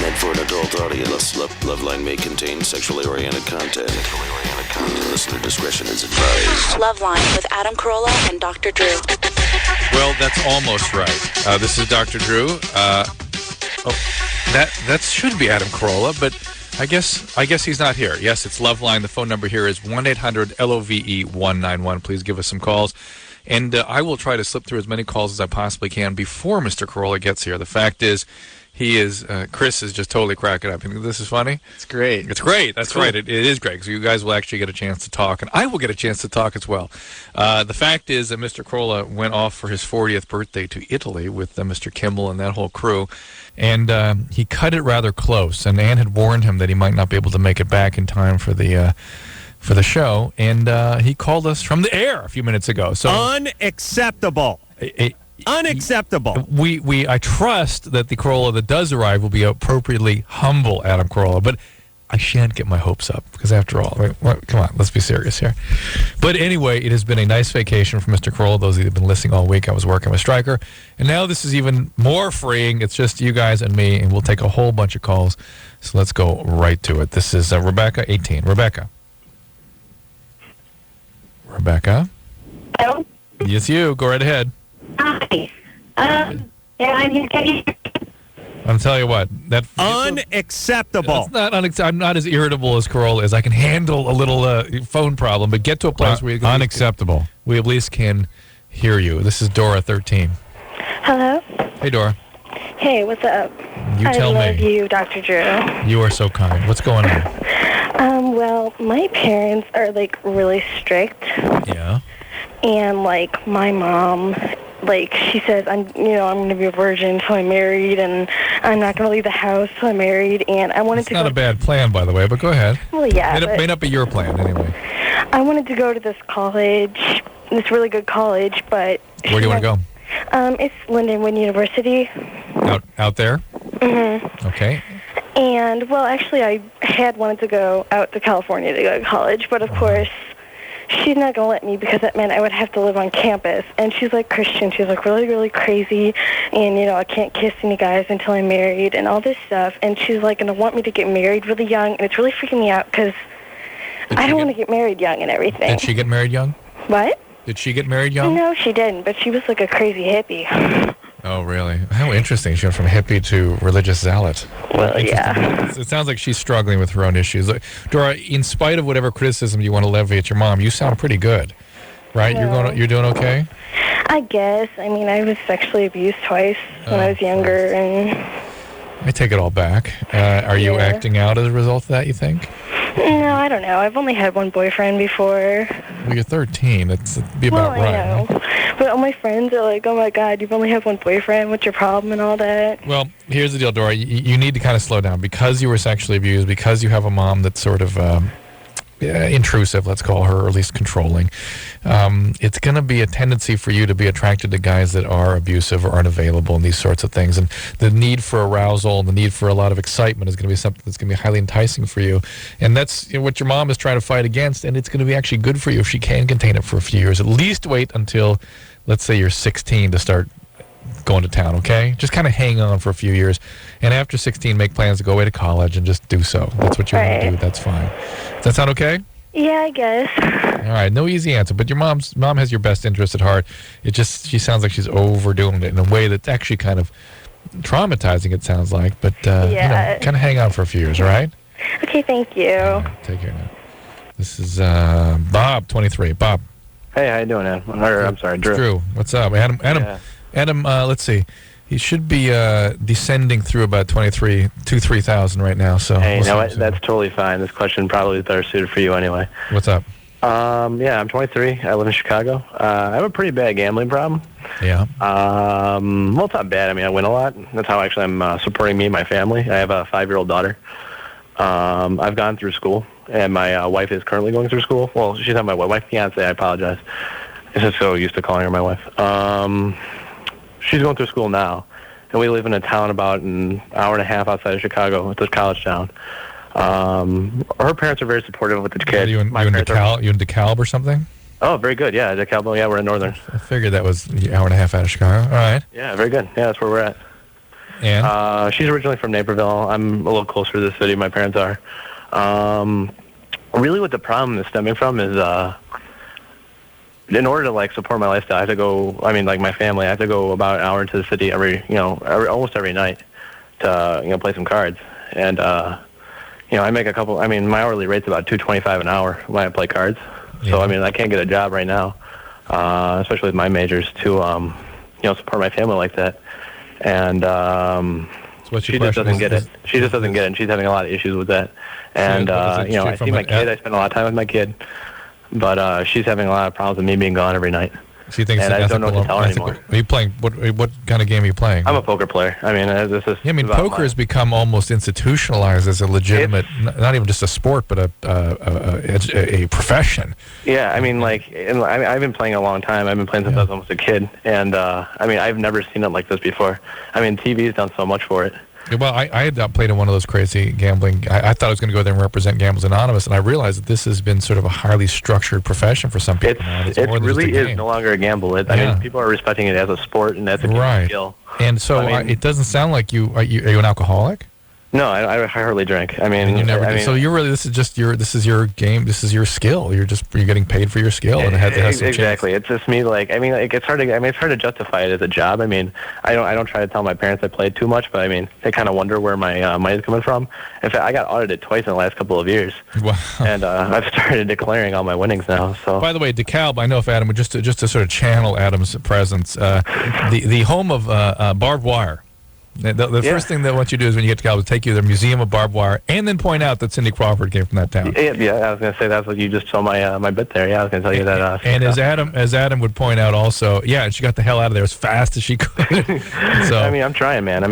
Meant for an adult audience, LoveLine may contain sexually oriented content. Listener discretion is advised. LoveLine with Adam Carolla and Dr. Drew. Well, that's almost right. This is Dr. Drew. That should be Adam Carolla, but I guess he's not here. Yes, it's LoveLine. The phone number here is 1-800-LOVE-191. Please give us some calls. And I will try to slip through as many calls as I possibly can before Mr. Carolla gets here. The fact is, Chris is just totally cracking up. You think this is funny? It's great. It's great. That's cool. right. It is great because you guys will actually get a chance to talk, and I will get a chance to talk as well. The fact is that Mr. Carolla went off for his 40th birthday to Italy with Mr. Kimmel and that whole crew, and he cut it rather close, and Ann had warned him that he might not be able to make it back in time for the show, and he called us from the air a few minutes ago. So unacceptable. Unacceptable. I trust that the Carolla that does arrive will be appropriately humble, Adam Carolla, but I shan't get my hopes up because after all, come on, let's be serious here. But anyway, it has been a nice vacation for Mr. Carolla. Those that have been listening all week, I was working with Stryker, and now this is even more freeing. It's just you guys and me, and we'll take a whole bunch of calls. So let's go right to it. This is Rebecca, 18. Rebecca. Hello? Yes, you. Go right ahead. Hi. I'm here. I'll tell you what. Unacceptable. I'm not as irritable as Carolla is. I can handle a little phone problem, but get to a place where unacceptable. We at least can hear you. This is Dora, 13. Hello? Hey, Dora. Hey, what's up? You tell me. I love you, Dr. Drew. You are so kind. What's going on? Well, my parents are, really strict. Yeah. And, my mom, she says, I'm going to be a virgin until I'm married, and I'm not going to leave the house until I'm married, and I wanted It's not a bad plan, by the way, but go ahead. Well, yeah. It may not be your plan, anyway. I wanted to go to this college, this really good college, but... Where do you want to go? It's Lindenwood University. Out there? Mm-hmm. Okay. And, well, actually, I had wanted to go out to California to go to college, but of course, she's not going to let me because that meant I would have to live on campus. And she's Christian. She's really, really crazy. And, I can't kiss any guys until I'm married and all this stuff. And she's going to want me to get married really young. And it's really freaking me out because I don't want to get married young and everything. Did she get married young? What? Did she get married young? No, she didn't. But she was a crazy hippie. Oh, really? How interesting. She went from hippie to religious zealot. Well, yeah. It sounds like she's struggling with her own issues. Dora, in spite of whatever criticism you want to levy at your mom, you sound pretty good, right? No. You're doing okay? I guess. I mean, I was sexually abused twice when I was younger, and... I take it all back. Are you acting out as a result of that, you think? No, I don't know. I've only had one boyfriend before. Well, you're 13. It'd be about right. I know. Right? But all my friends are oh my God, you've only had one boyfriend. What's your problem and all that? Well, here's the deal, Dora. You need to kind of slow down. Because you were sexually abused, because you have a mom that's sort of intrusive, let's call her, or at least controlling, it's going to be a tendency for you to be attracted to guys that are abusive or unavailable and these sorts of things. And the need for arousal and the need for a lot of excitement is going to be something that's going to be highly enticing for you. And that's what your mom is trying to fight against, and it's going to be actually good for you if she can contain it for a few years. At least wait until, let's say, you're 16 to start going to town, okay? Just kind of hang on for a few years. And after 16, make plans to go away to college and just do so. That's what you want to do. That's fine. Does that sound okay? Yeah, I guess. All right, no easy answer, but your mom has your best interest at heart. She sounds like she's overdoing it in a way that's actually kind of traumatizing, it sounds like. But, kind of hang on for a few years, all right? Okay, thank you. Right, take care now. This is Bob, 23. Bob. Hey, how you doing, Adam? I'm sorry, Drew. Drew, what's up? Adam, let's see. He should be descending through about 3,000 right now. So hey, that's totally fine. This question probably is better suited for you anyway. What's up? I'm 23. I live in Chicago. I have a pretty bad gambling problem. Yeah. Well, it's not bad. I mean, I win a lot. That's how actually I'm supporting me and my family. I have a 5-year-old daughter. I've gone through school, and my wife is currently going through school. Well, she's not my wife. My fiance, I apologize. I'm just so used to calling her my wife. She's going through school now, and we live in a town about an hour and a half outside of Chicago. It's a college town. Her parents are very supportive with the kid. You in DeKalb or something? Oh, very good. Yeah, DeKalb. Yeah, we're in Northern. I figured that was an hour and a half out of Chicago. All right. Yeah, very good. Yeah, that's where we're at. And? She's originally from Naperville. I'm a little closer to the city. My parents are. Really what the problem is stemming from is in order to like support my lifestyle, I have to go, like my family, I have to go about an hour into the city almost every night to, play some cards. And, I make my hourly rate's about $2.25 an hour when I play cards. Yeah. So, I can't get a job right now, especially with my majors to, support my family like that. And, she just doesn't get it. She just doesn't get it, and she's having a lot of issues with that. And, I see my kid. I spend a lot of time with my kid. But she's having a lot of problems with me being gone every night. She thinks and I don't know what to tell her anymore. Are you playing? What kind of game are you playing? I'm a poker player. This is. Yeah, poker has become almost institutionalized as a legitimate, not even just a sport, but a profession. Yeah, I've been playing a long time. I've been playing since I was almost a kid, and I've never seen it like this before. TV's done so much for it. Well, I had played in one of those crazy gambling. I thought I was going to go there and represent Gamblers Anonymous, and I realized that this has been sort of a highly structured profession for some people now. It really is no longer a gamble. People are respecting it as a sport and as a game skill. And so it doesn't sound like you are you an alcoholic? No, I hardly drink. You never did. So you're really this is your game. This is your skill. You're getting paid for your skill, and it has some exactly. chance. It's just me. It's hard to. It's hard to justify it as a job. I don't try to tell my parents I played too much, but they kind of wonder where my money's coming from. In fact, I got audited twice in the last couple of years. Wow. And I've started declaring all my winnings now. So. By the way, DeKalb, I know if Adam would just to sort of channel Adam's presence, the home of barbed wire. The first thing that what you do is when you get to college, take you to the Museum of Barbed Wire, and then point out that Cindy Crawford came from that town. Yeah, I was going to say that's what you just saw my bit there. Yeah, I was going to tell you that. And as Adam would point out also, and she got the hell out of there as fast as she could. So I'm trying, man.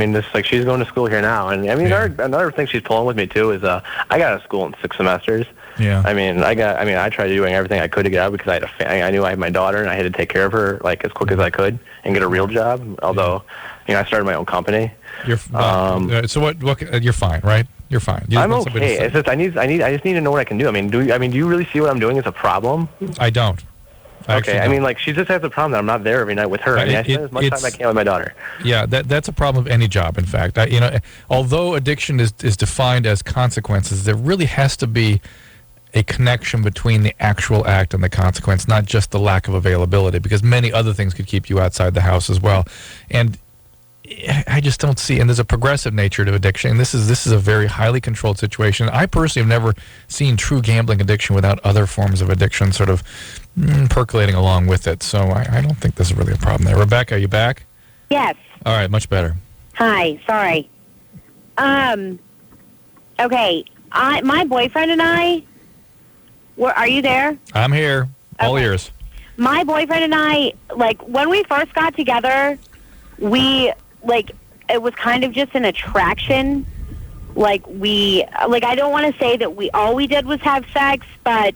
She's going to school here now, and another thing she's pulling with me too is I got out of school in 6 semesters. Yeah. I tried doing everything I could to get out because I knew I had my daughter and I had to take care of her as quick as I could and get a real job. Although, I started my own company. So what? You're fine, right? You're fine. I'm okay. It's just I just need to know what I can do. Do you really see what I'm doing as a problem? I don't. Okay. She just has a problem that I'm not there every night with her. I spend as much time I can with my daughter. Yeah, that's a problem of any job. In fact, although addiction is defined as consequences, there really has to be a connection between the actual act and the consequence, not just the lack of availability, because many other things could keep you outside the house as well. And I just don't see, and there's a progressive nature to addiction. This is a very highly controlled situation. I personally have never seen true gambling addiction without other forms of addiction sort of percolating along with it. So I don't think this is really a problem there. Rebecca, are you back? Yes. All right, much better. Hi, sorry. Okay, my boyfriend and I, are you there? I'm here. All ears. My boyfriend and I, when we first got together, it was kind of just an attraction. I don't want to say that all we did was have sex, but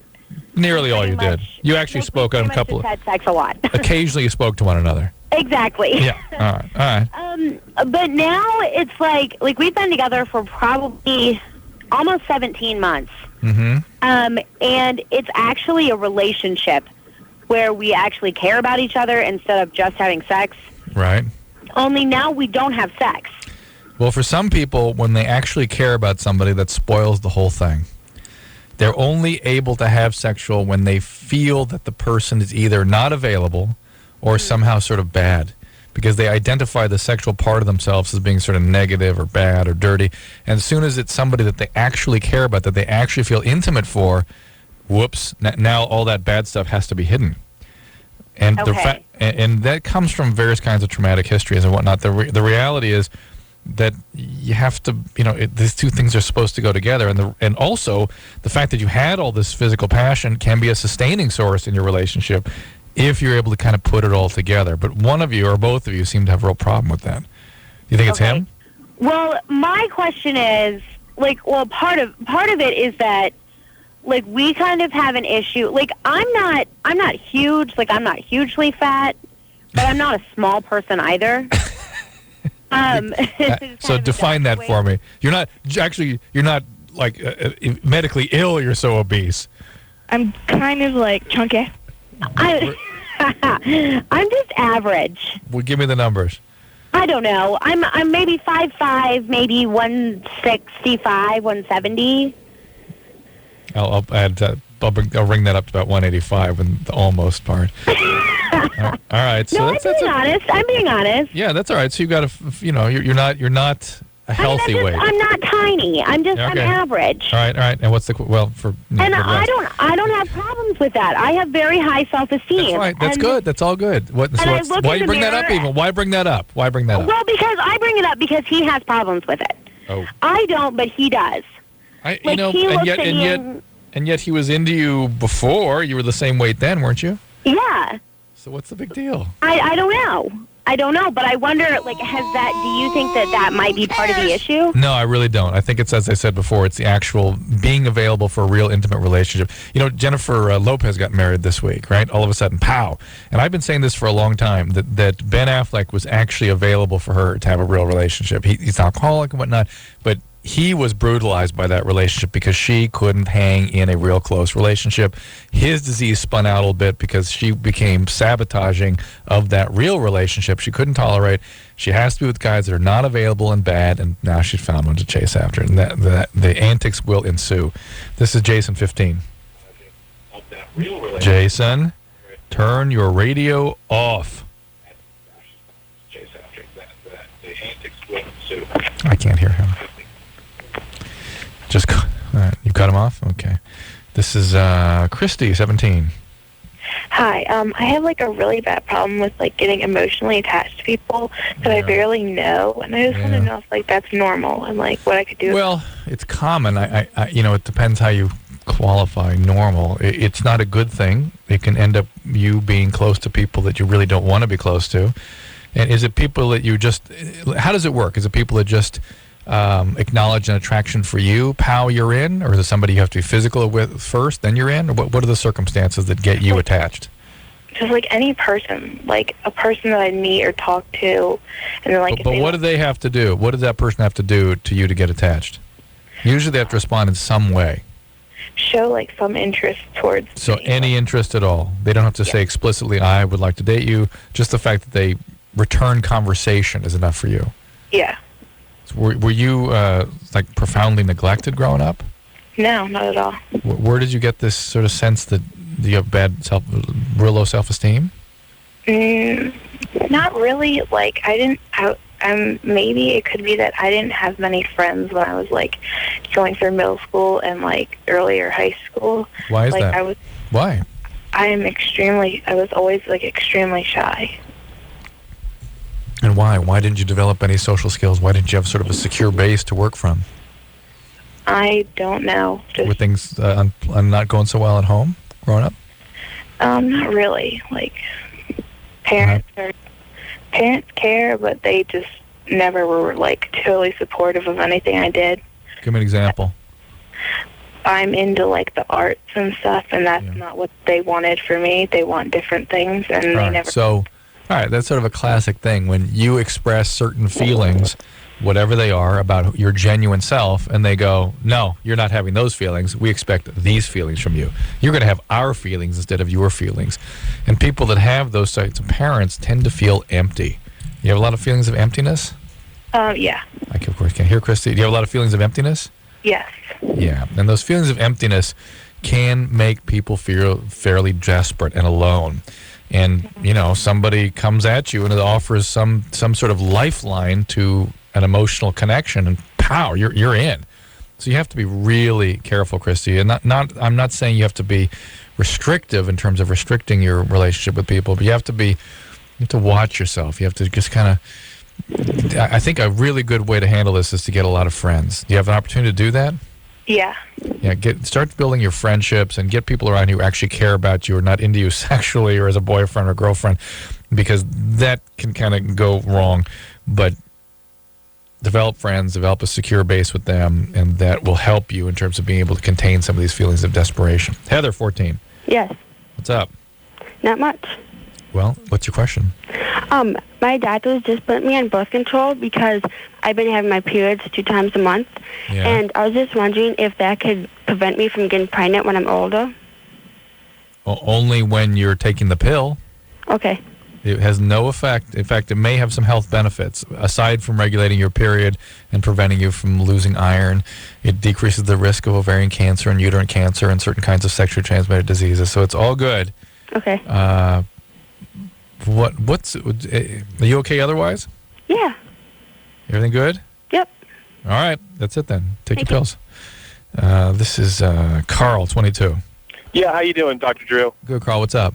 nearly all you did. You actually spoke on a couple of. Had sex a lot. Occasionally, you spoke to one another. Exactly. Yeah. All right. But now it's like we've been together for probably almost 17 months. Mm-hmm. And it's actually a relationship where we actually care about each other instead of just having sex. Right. Only now we don't have sex. Well, for some people, when they actually care about somebody, that spoils the whole thing. They're only able to have sexual when they feel that the person is either not available or somehow sort of bad, because they identify the sexual part of themselves as being sort of negative or bad or dirty. And as soon as it's somebody that they actually care about, that they actually feel intimate for, whoops, now all that bad stuff has to be hidden. And and that comes from various kinds of traumatic histories and whatnot. The reality is that you have to, these two things are supposed to go together. And also the fact that you had all this physical passion can be a sustaining source in your relationship if you're able to kind of put it all together. But one of you or both of you seem to have a real problem with that. You think it's him? Well, my question is, part of it is that, we kind of have an issue. I'm not huge. I'm not hugely fat, but I'm not a small person either. So define that for me. You're not medically ill. You're so obese. I'm kind of chunky. I'm just average. Well, give me the numbers. I don't know. I'm maybe 5'5", maybe 165, 170. I'll add that. I'll ring that up to about 185 in the almost part. All right. So No, I'm being honest. Yeah, that's all right. So you got to, you're not a healthy weight. I'm not tiny. I'm Okay. average. All right. And what's the And I don't have problems with that. I have very high self-esteem. That's right. That's good. That's all good. Why do you bring that up even? Why bring that up? Well, because I bring it up because he has problems with it. Oh. I don't, but he does. And yet he was into you before. You were the same weight then, weren't you? Yeah. So what's the big deal? I don't know. I don't know, but I wonder, do you think that might be part of the issue? No, I really don't. I think it's, as I said before, it's the actual being available for a real intimate relationship. Jennifer Lopez got married this week, right? All of a sudden, pow. And I've been saying this for a long time, that Ben Affleck was actually available for her to have a real relationship. He's an alcoholic and whatnot, but he was brutalized by that relationship because she couldn't hang in a real close relationship. His disease spun out a little bit because she became sabotaging of that real relationship she couldn't tolerate. She has to be with guys that are not available and bad, and now she's found one to chase after. And the antics will ensue. This is Jason 15. Jason, turn your radio off. I can't hear him. You cut him off? Okay. This is Christy, 17. Hi. I have a really bad problem with getting emotionally attached to people that I barely know, and I just want to know if that's normal and what I could do. Well, it's common. I it depends how you qualify normal. It's not a good thing. It can end up you being close to people that you really don't want to be close to. And is it people that you just? How does it work? Is it people that just acknowledge an attraction for you, pow, you're in? Or is it somebody you have to be physical with first, then you're in? Or what are the circumstances that get you attached? Just any person, a person that I meet or talk to, and then But what do they have to do? What does that person have to do to you to get attached? Usually they have to respond in some way. Show some interest towards So me. any interest at all. They don't have to say explicitly, I would like to date you. Just the fact that they return conversation is enough for you. Yeah. Were you profoundly neglected growing up? No, not at all. Where did you get this sort of sense that you have real low self-esteem? Not really. Maybe it could be that I didn't have many friends when I was going through middle school and earlier high school. Why is that? Why? I was always extremely shy. And why? Why didn't you develop any social skills? Why didn't you have sort of a secure base to work from? I don't know. Were things not going so well at home growing up? Not really. Parents care, but they just never were totally supportive of anything I did. Give me an example. I'm into the arts and stuff, and that's not what they wanted for me. They want different things, and they never. So, all right, that's sort of a classic thing when you express certain feelings, whatever they are, about your genuine self, and they go, no, you're not having those feelings. We expect these feelings from you. You're going to have our feelings instead of your feelings. And people that have those types of parents tend to feel empty. You have a lot of feelings of emptiness? Yeah. I of course can't hear Christy. Do you have a lot of feelings of emptiness? Yes. Yeah, and those feelings of emptiness can make people feel fairly desperate and alone. And, somebody comes at you and it offers some sort of lifeline to an emotional connection, and pow, you're in. So you have to be really careful, Christy. And I'm not saying you have to be restrictive in terms of restricting your relationship with people, but you have to watch yourself. You have to just kind of, I think a really good way to handle this is to get a lot of friends. Do you have an opportunity to do that? Yeah. Yeah, start building your friendships and get people around who actually care about you or not into you sexually or as a boyfriend or girlfriend, because that can kind of go wrong. But develop friends, develop a secure base with them, and that will help you in terms of being able to contain some of these feelings of desperation. Heather, 14. Yes. What's up? Not much. Well, what's your question? My doctor just put me on birth control because I've been having my periods 2 times a month. Yeah. And I was just wondering if that could prevent me from getting pregnant when I'm older. Well, only when you're taking the pill. Okay. It has no effect. In fact, it may have some health benefits. Aside from regulating your period and preventing you from losing iron, it decreases the risk of ovarian cancer and uterine cancer and certain kinds of sexually transmitted diseases. So it's all good. Okay. Are you okay otherwise? Yeah. Everything good? Yep. All right. That's it then. Take Thank your pills. This is Carl, 22. Yeah, how you doing, Dr. Drew? Good, Carl. What's up?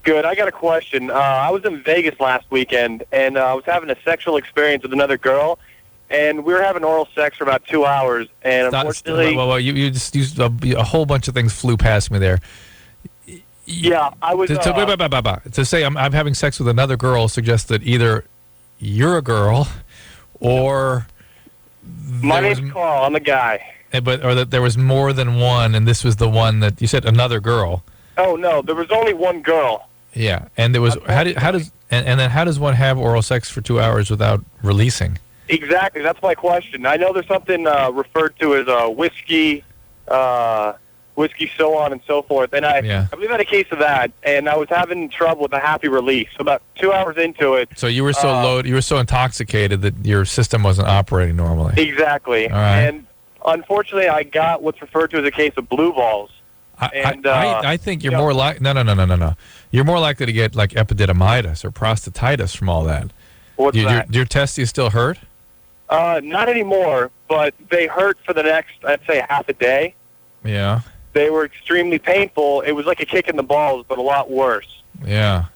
Good. I got a question. I was in Vegas last weekend, and I was having a sexual experience with another girl, and we were having oral sex for about 2 hours, and unfortunately... Well, you just used a whole bunch of things flew past me there. Yeah, I was... To say I'm having sex with another girl suggests that either you're a girl or... My name's Carl. I'm a guy. Or that there was more than one, and this was the one that... You said another girl. Oh, no, there was only one girl. Yeah, and there was... How does one have oral sex for 2 hours without releasing? Exactly, that's my question. I know there's something referred to as whiskey, so on and so forth, and I believe I had a case of that, and I was having trouble with a happy release. So about 2 hours into it... So you were so loaded, you were so intoxicated that your system wasn't operating normally. Exactly. All right. And unfortunately, I got what's referred to as a case of blue balls. I think you're more like... No. You're more likely to get like epididymitis or prostatitis from all that. What's that? Your testes still hurt? Not anymore, but they hurt for the next, I'd say, half a day. Yeah. They were extremely painful. It was like a kick in the balls, but a lot worse. Yeah.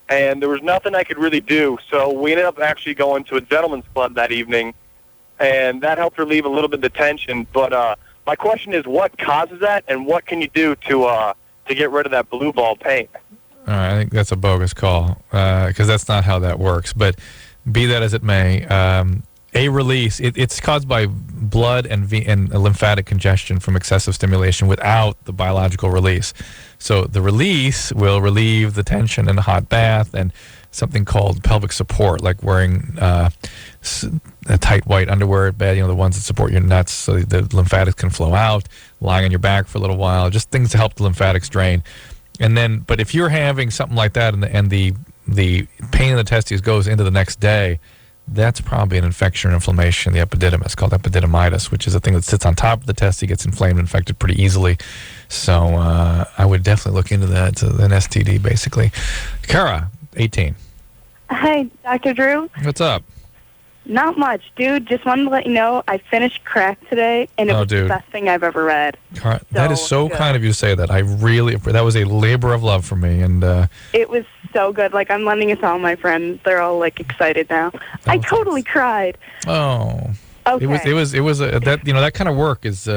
And there was nothing I could really do, so we ended up actually going to a gentleman's club that evening, and that helped relieve a little bit of the tension. But my question is, what causes that, and what can you do to get rid of that blue ball pain? All right, I think that's a bogus call because that's not how that works. But be that as it may, a release, it's caused by blood and lymphatic congestion from excessive stimulation without the biological release. So the release will relieve the tension in a hot bath and something called pelvic support, like wearing a tight white underwear, the ones that support your nuts so the lymphatics can flow out, lying on your back for a little while, just things to help the lymphatics drain. And then, but if you're having something like that and the pain in the testes goes into the next day, that's probably an infection or inflammation in the epididymis called epididymitis, which is a thing that sits on top of the testes, gets inflamed and infected pretty easily. So I would definitely look into that, an STD, basically. Kara, 18. Hi, Dr. Drew. What's up? Not much, dude. Just wanted to let you know I finished Crack today, and it was the best thing I've ever read. Kara, that is so kind of you to say that. That was a labor of love for me, and it was so good. Like, I'm lending it to all my friends. They're all like excited now. I totally cried. Oh, okay. It was that kind of work is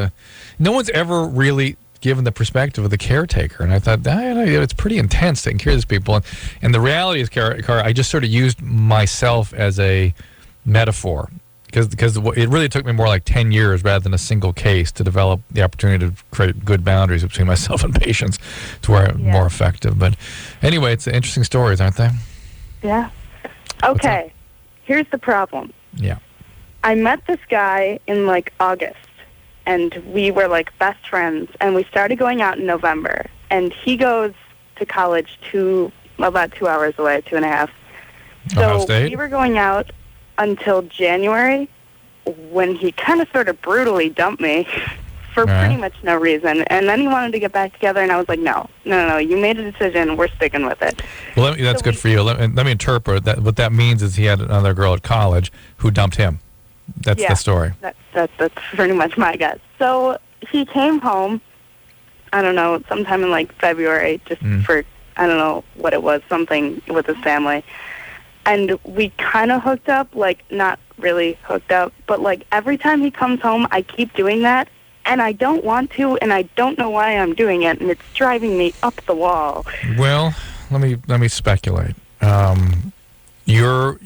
no one's ever really given the perspective of the caretaker, and I thought it's pretty intense taking care of these people. And the reality is, Kara, I just sort of used myself as a metaphor because it really took me more like 10 years rather than a single case to develop the opportunity to create good boundaries between myself and patients to where I'm more effective. But anyway, it's interesting stories, aren't they? Yeah. Okay. Here's the problem. Yeah. I met this guy in like August, and we were like best friends, and we started going out in November, and he goes to college about 2 hours away, 2.5. Ohio So State? we were going out until January, when he kind of sort of brutally dumped me for pretty much no reason. And then he wanted to get back together, and I was like, no, you made a decision. We're sticking with it. Well, that's good for you. Let me interpret that. What that means is he had another girl at college who dumped him. That's the story. That's pretty much my guess. So he came home, I don't know, sometime in like February, just for, I don't know what it was, something with his family. And we kind of hooked up, like not really hooked up, but like every time he comes home, I keep doing that, and I don't want to, and I don't know why I'm doing it, and it's driving me up the wall. Well, let me speculate. You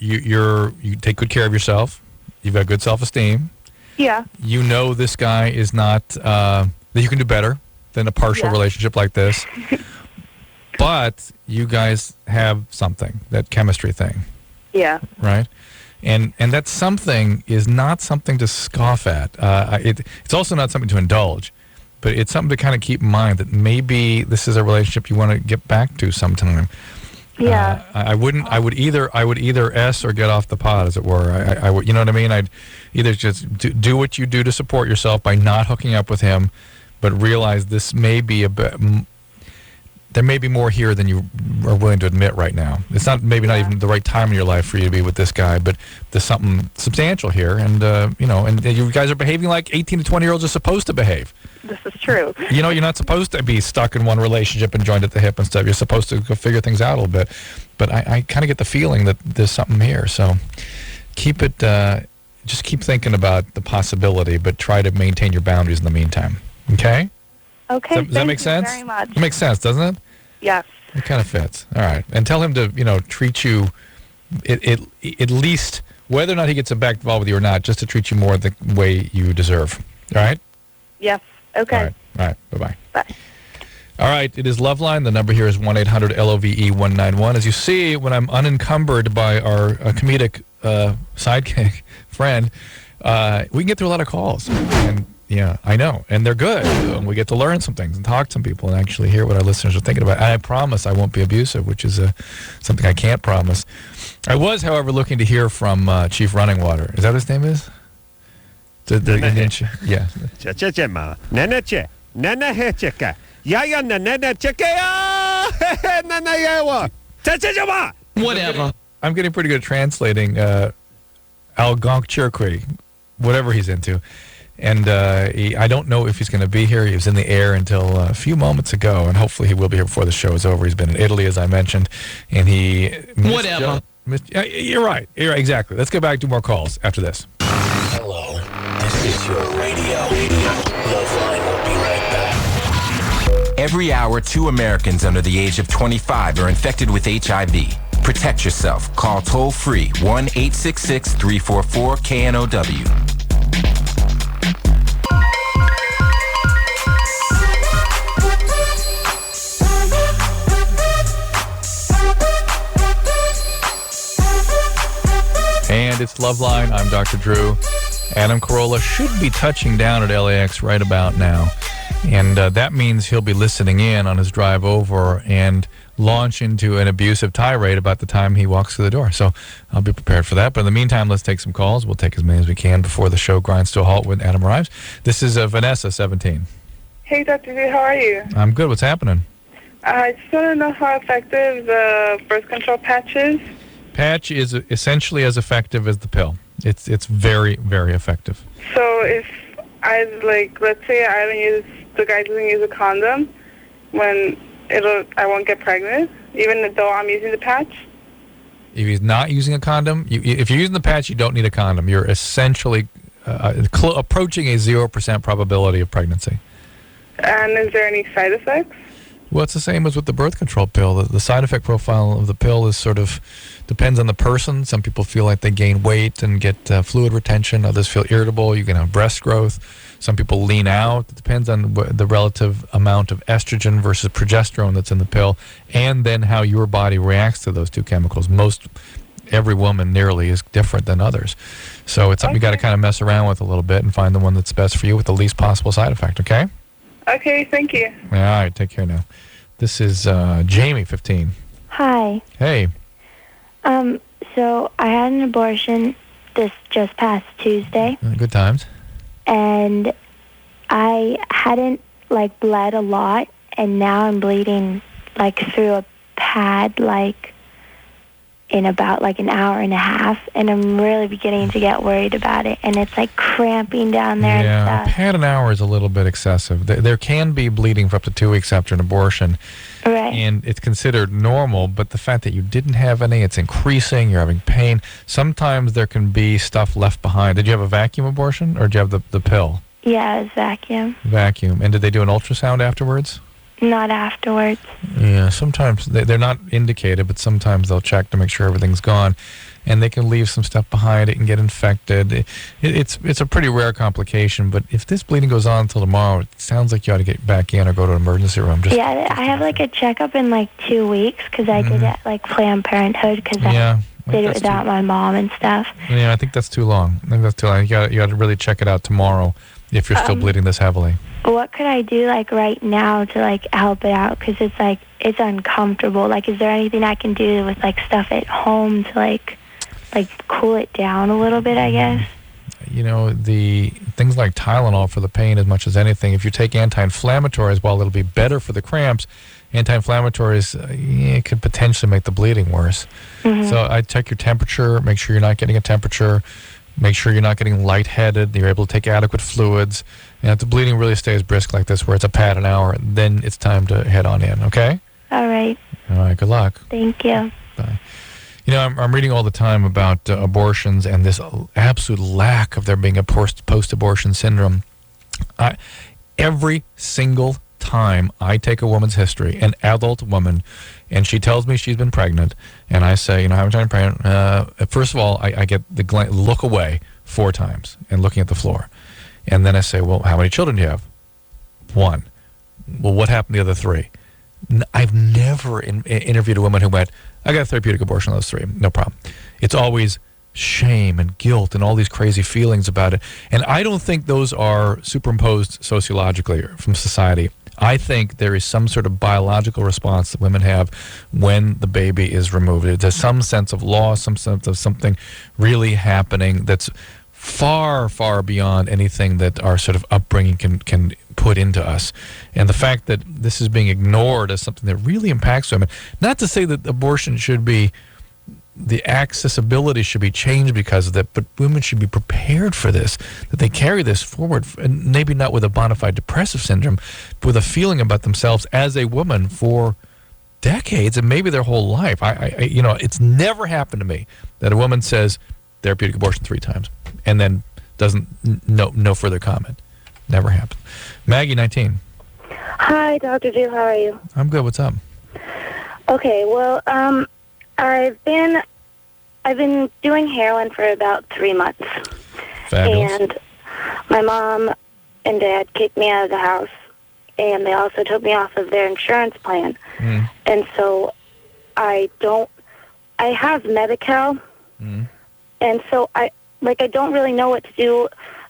take good care of yourself. You've got good self-esteem. Yeah. You know this guy is not that you can do better than a partial relationship like this. But you guys have something, that chemistry thing. Yeah. Right? And that something is not something to scoff at. It's also not something to indulge. But it's something to kind of keep in mind that maybe this is a relationship you want to get back to sometime. Yeah. I wouldn't. I would either S or get off the pot, as it were. I would. You know what I mean? I'd either just do what you do to support yourself by not hooking up with him, but realize this may be a bit. There may be more here than you are willing to admit right now. It's not not even the right time in your life for you to be with this guy, but there's something substantial here, and and you guys are behaving like 18 to 20-year-olds are supposed to behave. This is true. You're not supposed to be stuck in one relationship and joined at the hip and stuff. You're supposed to go figure things out a little bit. But I kind of get the feeling that there's something here. So keep it. Just keep thinking about the possibility, but try to maintain your boundaries in the meantime. Okay? Okay. Does that make sense? Very much. It makes sense, doesn't it? Yes. It kind of fits. All right. And tell him to, treat you at least, whether or not he gets back involved with you or not, just to treat you more the way you deserve. All right? Yes. Okay. All right. Bye-bye. Bye. All right. It is LoveLine. The number here is 1-800-LOVE-191. As you see, when I'm unencumbered by our comedic sidekick friend, we can get through a lot of calls. And yeah, I know. And they're good. And we get to learn some things and talk to some people and actually hear what our listeners are thinking about. And I promise I won't be abusive, which is something I can't promise. I was, however, looking to hear from Chief Running Water. Is that what his name is? Yeah. Whatever. I'm getting pretty good at translating Algonquin, whatever he's into. And I don't know if he's going to be here. He was in the air until a few moments ago, and hopefully he will be here before the show is over. He's been in Italy, as I mentioned, and he... Whatever. You're right. Exactly. Let's get back to more calls after this. Hello, this is your radio. LoveLine will be right back. Every hour, 2 Americans under the age of 25 are infected with HIV. Protect yourself. Call toll-free 1-866-344-KNOW. And it's LoveLine. I'm Dr. Drew. Adam Carolla should be touching down at LAX right about now. And that means he'll be listening in on his drive over and launch into an abusive tirade about the time he walks through the door. So I'll be prepared for that. But in the meantime, let's take some calls. We'll take as many as we can before the show grinds to a halt when Adam arrives. This is Vanessa, 17. Hey, Dr. V, how are you? I'm good. What's happening? I just want to know how effective the birth control patch is. Patch is essentially as effective as the pill. It's very, very effective. So if let's say the guy doesn't use a condom, I won't get pregnant, even though I'm using the patch? If he's not using a condom, if you're using the patch, you don't need a condom. You're essentially approaching a 0% probability of pregnancy. And is there any side effects? Well, it's the same as with the birth control pill. The side effect profile of the pill is sort of depends on the person. Some people feel like they gain weight and get fluid retention. Others feel irritable. You can have breast growth. Some people lean out. It depends on the relative amount of estrogen versus progesterone that's in the pill, and then how your body reacts to those two chemicals. Every woman nearly is different than others. So it's something you got to kind of mess around with a little bit and find the one that's best for you with the least possible side effect, okay? Okay, thank you. All right, take care now. This is Jamie, 15. Hi. Hey. So I had an abortion this just past Tuesday. Good times. And I hadn't, bled a lot, and now I'm bleeding, through a pad, in about, an hour and a half, and I'm really beginning to get worried about it, and it's, cramping down there and stuff. Yeah, pad an hour is a little bit excessive. There can be bleeding for up to 2 weeks after an abortion. Right. And it's considered normal, but the fact that you didn't have any, it's increasing, you're having pain. Sometimes there can be stuff left behind. Did you have a vacuum abortion, or did you have the pill? Yeah, it was vacuum. Vacuum. And did they do an ultrasound afterwards? Not afterwards. Yeah, sometimes they're not indicated, but sometimes they'll check to make sure everything's gone. And they can leave some stuff behind. It can get infected. It's a pretty rare complication, but if this bleeding goes on until tomorrow, it sounds like you ought to get back in or go to an emergency room. I have a checkup in 2 weeks because I did it at Planned Parenthood because I did it without my mom and stuff. Yeah, I think that's too long. You got to really check it out tomorrow if you're still bleeding this heavily. What could I do, like, right now to, like, help it out? Because it's, like, it's uncomfortable. Like, is there anything I can do with, like, stuff at home to, like cool it down a little bit, I guess? You know, the things like Tylenol for the pain as much as anything. If you take anti-inflammatories, while it'll be better for the cramps, anti-inflammatories it could potentially make the bleeding worse. So I'd check your temperature, make sure you're not getting a temperature, make sure you're not getting lightheaded, you're able to take adequate fluids. And if the bleeding really stays brisk like this, where it's a pad an hour, then it's time to head on in, okay? All right. All right, good luck. Thank you. Bye. You know, I'm reading all the time about abortions and this absolute lack of there being a post-abortion syndrome. Every single time I take a woman's history, an adult woman, and she tells me she's been pregnant, and I say, you know, how many times pregnant? First of all, I get the look away 4 times and looking at the floor. And then I say, well, how many children do you have? 1. Well, what happened to the other 3? I've never interviewed a woman who went, I got a therapeutic abortion on those 3. No problem. It's always shame and guilt and all these crazy feelings about it. And I don't think those are superimposed sociologically from society. I think there is some sort of biological response that women have when the baby is removed. There's some sense of loss, some sense of something really happening that's far, far beyond anything that our sort of upbringing can put into us. And the fact that this is being ignored as something that really impacts women, not to say that abortion should be, the accessibility should be changed because of that, but women should be prepared for this, that they carry this forward, and maybe not with a bona fide depressive syndrome, but with a feeling about themselves as a woman for decades and maybe their whole life. You know, it's never happened to me that a woman says therapeutic abortion 3 times and then doesn't, no further comment. Never happened. Maggie, 19. Hi, Dr. Drew. How are you? I'm good. What's up? Okay. Well, I've been doing heroin for about 3 months. Fabulous. And my mom and dad kicked me out of the house, and they also took me off of their insurance plan. And so I have Medi-Cal, and so I don't really know what to do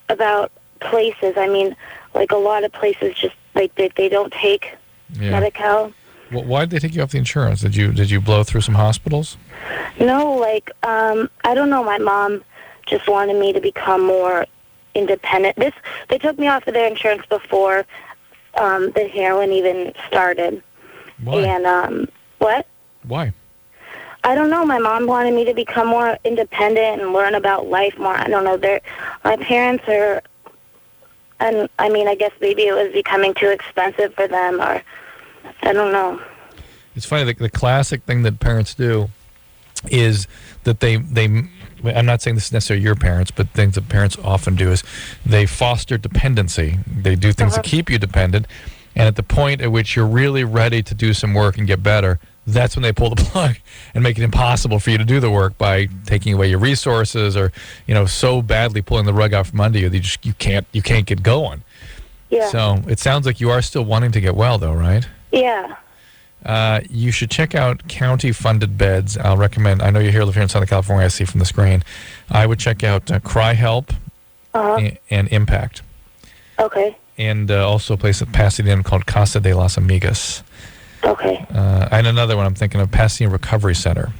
about places. I mean, like, a lot of places just, like, they don't take Medi-Cal. Well, why did they take you off the insurance? Did you blow through some hospitals? No, like, I don't know. My mom just wanted me to become more independent. They took me off of their insurance before the heroin even started. Why? And, what? Why? I don't know. My mom wanted me to become more independent and learn about life more. I don't know. My parents are, and I mean, I guess maybe it was becoming too expensive for them, or I don't know. It's funny, the classic thing that parents do is that they I'm not saying this is necessarily your parents, but things that parents often do is they foster dependency. They do things to keep you dependent, and at the point at which you're really ready to do some work and get better, that's when they pull the plug and make it impossible for you to do the work by taking away your resources, or, you know, so badly pulling the rug out from under you that you can't get going. Yeah. So it sounds like you are still wanting to get well, though, right? Yeah. You should check out county-funded beds. I'll recommend. I know you live here in Southern California. I see from the screen. I would check out Cry Help and Impact. Okay. And also a place at Pasadena called Casa de las Amigas. Okay. And another one I'm thinking of, Pasadena Recovery Center.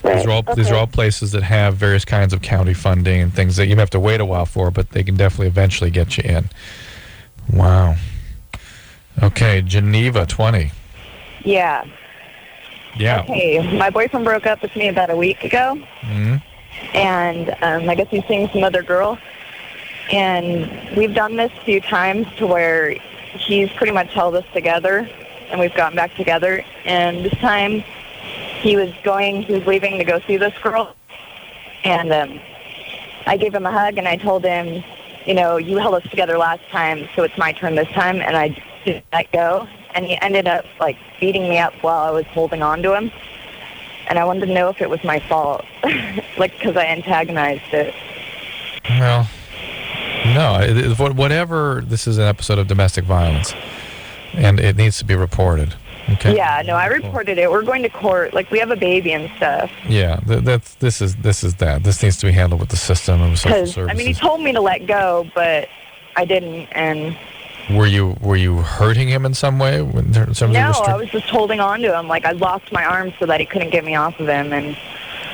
Right. These are all places that have various kinds of county funding and things that you have to wait a while for, but they can definitely eventually get you in. Wow. Okay, Geneva, 20. Yeah. Yeah. Okay, my boyfriend broke up with me about a week ago, and I guess he's seeing some other girl. And we've done this a few times to where he's pretty much held us together, and we've gotten back together. And this time, he was leaving to go see this girl, and I gave him a hug, and I told him, you know, you held us together last time, so it's my turn this time, and I didn't let go. And he ended up, like, beating me up while I was holding on to him. And I wanted to know if it was my fault, like, because I antagonized it. Well, no. Whatever, this is an episode of domestic violence, and it needs to be reported. Okay? Yeah, no, I reported it. We're going to court. Like, we have a baby and stuff. Yeah, this is that. This needs to be handled with the system and social services. I mean, he told me to let go, but I didn't. And were you hurting him in some way? In terms of I was just holding on to him. Like, I locked my arms so that he couldn't get me off of him. And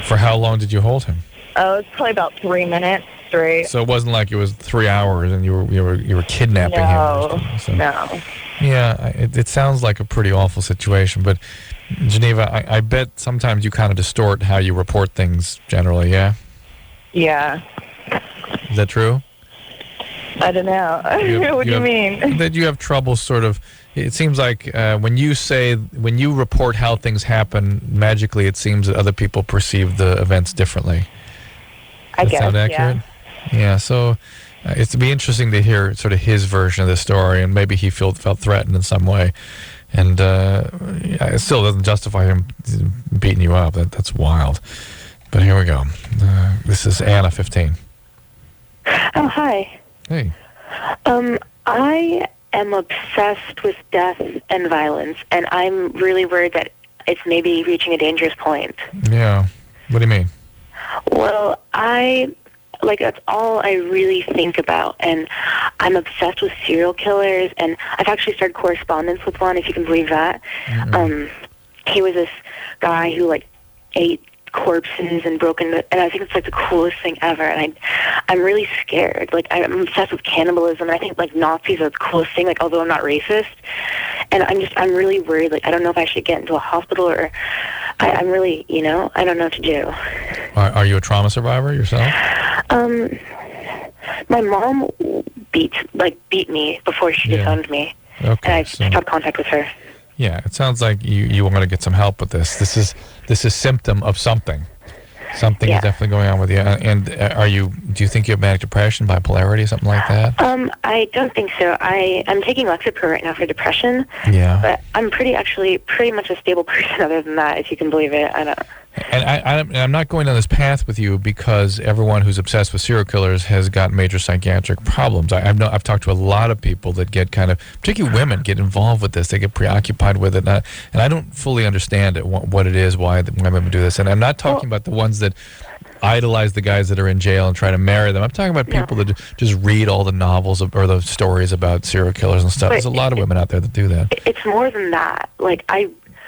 for how long did you hold him? Oh, it was probably about 3 minutes straight. So it wasn't like it was 3 hours and you were kidnapping him. No. Yeah, it sounds like a pretty awful situation. But Geneva, I bet sometimes you kind of distort how you report things generally. Yeah. Yeah. Is that true? I don't know. What do you mean? That you have trouble sort of. It seems like when you report how things happen, magically it seems that other people perceive the events differently. I guess, sound accurate? Yeah. So it'd be interesting to hear sort of his version of the story, and maybe he felt threatened in some way, and it still doesn't justify him beating you up. That's wild. But here we go. This is Anna, 15. Oh, hi. Hey. I am obsessed with death and violence, and I'm really worried that it's maybe reaching a dangerous point. Yeah. What do you mean? Well, that's all I really think about, and I'm obsessed with serial killers, and I've actually started correspondence with one, if you can believe that. He was this guy who, ate corpses and and I think it's the coolest thing ever, and I'm really scared. I'm obsessed with cannibalism, and I think Nazis are the coolest thing, although I'm not racist, and I'm really worried. I don't know if I should get into a hospital, or I'm really, I don't know what to do. Are you a trauma survivor yourself? My mom beat me before she disowned me, and I stopped contact with her. Yeah, it sounds like you want to get some help with this. This is symptom of something. Something is definitely going on with you. And do you think you have manic depression, bipolarity, something like that? I don't think so. I'm taking Lexapro right now for depression. Yeah. But I'm pretty much a stable person other than that, if you can believe it. I don't. And I'm not going down this path with you because everyone who's obsessed with serial killers has got major psychiatric problems. I've talked to a lot of people that get particularly women, get involved with this. They get preoccupied with it, and I don't fully understand it, what it is, why women do this. And I'm not talking about the ones that idolize the guys that are in jail and try to marry them. I'm talking about people that just read all the novels or the stories about serial killers and stuff. There's a lot of women out there that do that. It's more than that.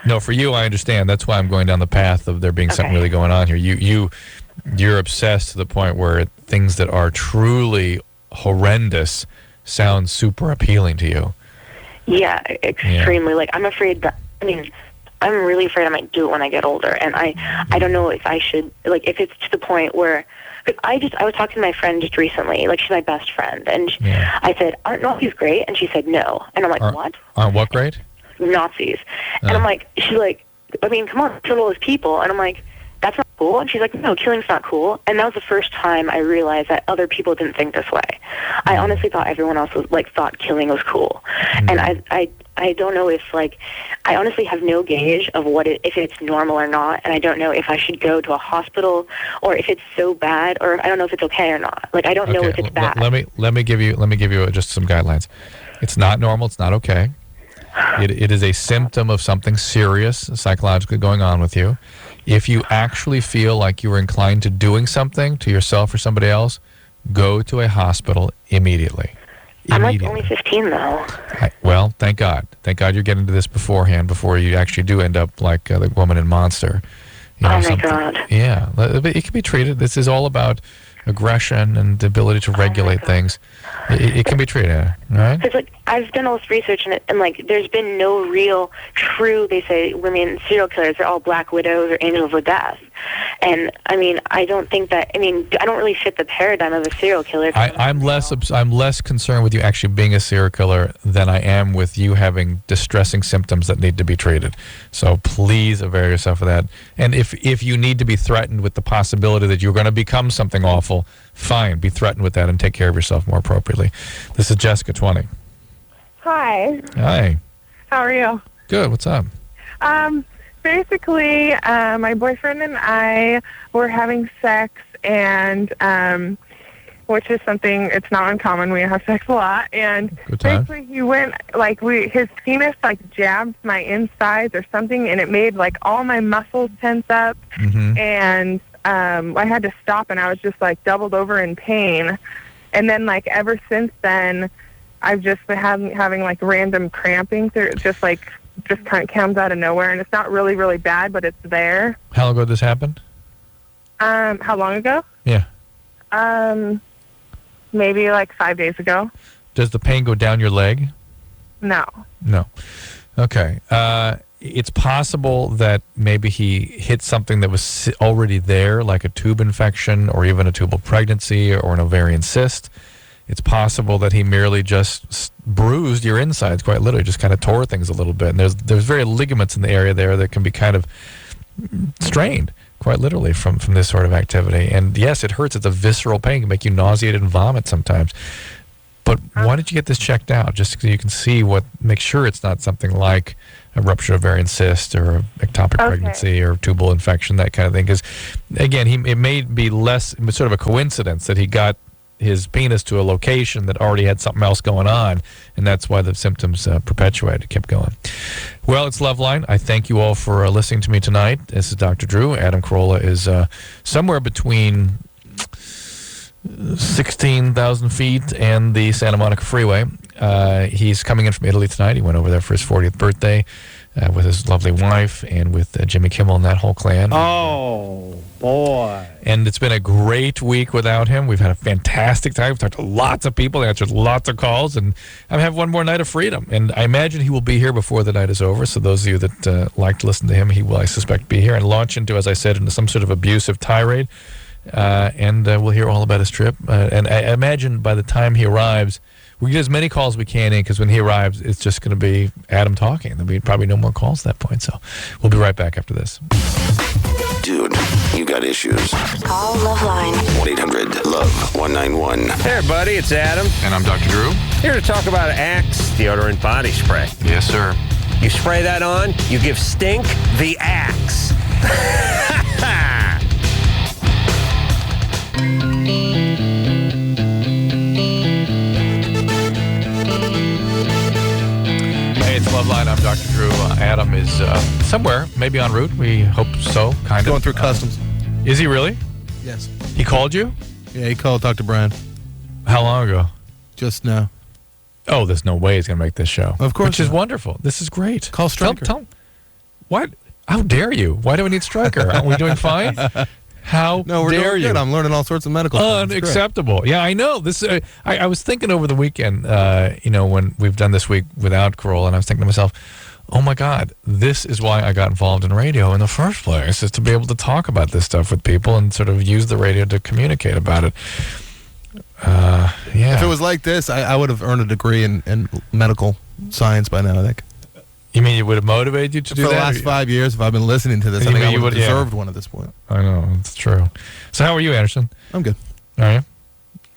No, for you, I understand. That's why I'm going down the path of there being something really going on here. You're obsessed to the point where things that are truly horrendous sound super appealing to you. Yeah, extremely. Yeah. I'm afraid that. I'm really afraid I might do it when I get older, and I don't know if I should. If it's to the point where. Because I was talking to my friend just recently. She's my best friend, and I said, "Aren't Nazis great?" And she said, "No." And I'm like, "What? Aren't what great?" Nazis. And I'm like, she's like, come on, kill all those people. And I'm like, that's not cool. And she's like, no, killing's not cool. And that was the first time I realized that other people didn't think this way. I honestly thought everyone else was thought killing was cool. And I don't know if I honestly have no gauge of if it's normal or not. And I don't know if I should go to a hospital or if it's so bad, or I don't know if it's okay or not. I don't know if it's bad. Let me give you just some guidelines. It's not normal. It's not okay. It is a symptom of something serious psychologically going on with you. If you actually feel like you are inclined to doing something to yourself or somebody else, go to a hospital immediately. I'm only 15, though. Well, thank God. Thank God you're getting to this beforehand before you actually do end up like the woman in Monster. Oh, my God. Yeah. It can be treated. This is all about aggression and the ability to regulate things. It can be treated, right? Because I've done all this research, and there's been no real true. They say women serial killers are all black widows or angels of death, and I don't think that. I don't really fit the paradigm of a serial killer. I'm less concerned with you actually being a serial killer than I am with you having distressing symptoms that need to be treated. So please avail yourself of that. And if you need to be threatened with the possibility that you're going to become something awful, fine, be threatened with that and take care of yourself more appropriately. This is Jessica, 20. Hi. Hi. How are you? Good. What's up? Basically, my boyfriend and I were having sex, and which is something, it's not uncommon. We have sex a lot, and basically he went his penis jabbed my insides or something, and it made all my muscles tense up, and I had to stop, and I was just doubled over in pain. And then, like, ever since then, I've just been having like, random cramping through, just kind of comes out of nowhere. And it's not really, really bad, but it's there. How long ago did this happen? How long ago? Yeah. Maybe like 5 days ago. Does the pain go down your leg? No. No. Okay. It's possible that maybe he hit something that was already there, like a tube infection or even a tubal pregnancy or an ovarian cyst. It's possible that he merely just bruised your insides, quite literally, just kind of tore things a little bit. And there's very ligaments in the area there that can be kind of strained, quite literally, from this sort of activity. And yes, it hurts. It's a visceral pain. It can make you nauseated and vomit sometimes. But why don't you get this checked out, just so you can see make sure it's not something like a ruptured ovarian cyst or ectopic pregnancy or tubal infection, that kind of thing. Because, again, it may be sort of a coincidence that he got his penis to a location that already had something else going on, and that's why the symptoms perpetuated, kept going. Well, it's LoveLine. I thank you all for listening to me tonight. This is Dr. Drew. Adam Carolla is somewhere between 16,000 feet and the Santa Monica Freeway. He's coming in from Italy tonight. He went over there for his 40th birthday with his lovely wife and with Jimmy Kimmel and that whole clan. Oh, boy. And it's been a great week without him. We've had a fantastic time. We've talked to lots of people. They answered lots of calls. And I have one more night of freedom. And I imagine he will be here before the night is over. So those of you that like to listen to him, he will, I suspect, be here and launch into, as I said, into some sort of abusive tirade. And we'll hear all about his trip. And I imagine by the time he arrives, we get as many calls as we can in, because when he arrives, it's just going to be Adam talking. There'll be probably no more calls at that point. So we'll be right back after this. Dude, you got issues. Call LoveLine. 1-800-LOVE-191. Hey, everybody, it's Adam. And I'm Dr. Drew. Here to talk about Axe deodorant body spray. Yes, sir. You spray that on, you give Stink the Axe. Hey, it's LoveLine. I'm Dr. Drew. Adam is somewhere, maybe en route. We hope so, kind of. Going through customs. Is he really? Yes. He called you? Yeah, he called Dr. Brian. How long ago? Just now. Oh, there's no way he's going to make this show. Of course Which is wonderful. This is great. Call Stryker. Tell what? How dare you? Why do we need Stryker? Aren't we doing fine? How we're dare doing you? good. I'm learning all sorts of medical stuff. Unacceptable. Yeah, I know. This. I was thinking over the weekend, when we've done this week without Carolla, and I was thinking to myself, oh my God, this is why I got involved in radio in the first place, is to be able to talk about this stuff with people and sort of use the radio to communicate about it. Yeah. If it was like this, I would have earned a degree in medical science by now, I think. You mean it would have motivated you to do that? For the last 5 years, if I've been listening to this, I think I would have deserved one at this point. I know, it's true. So how are you, Anderson? I'm good. All right.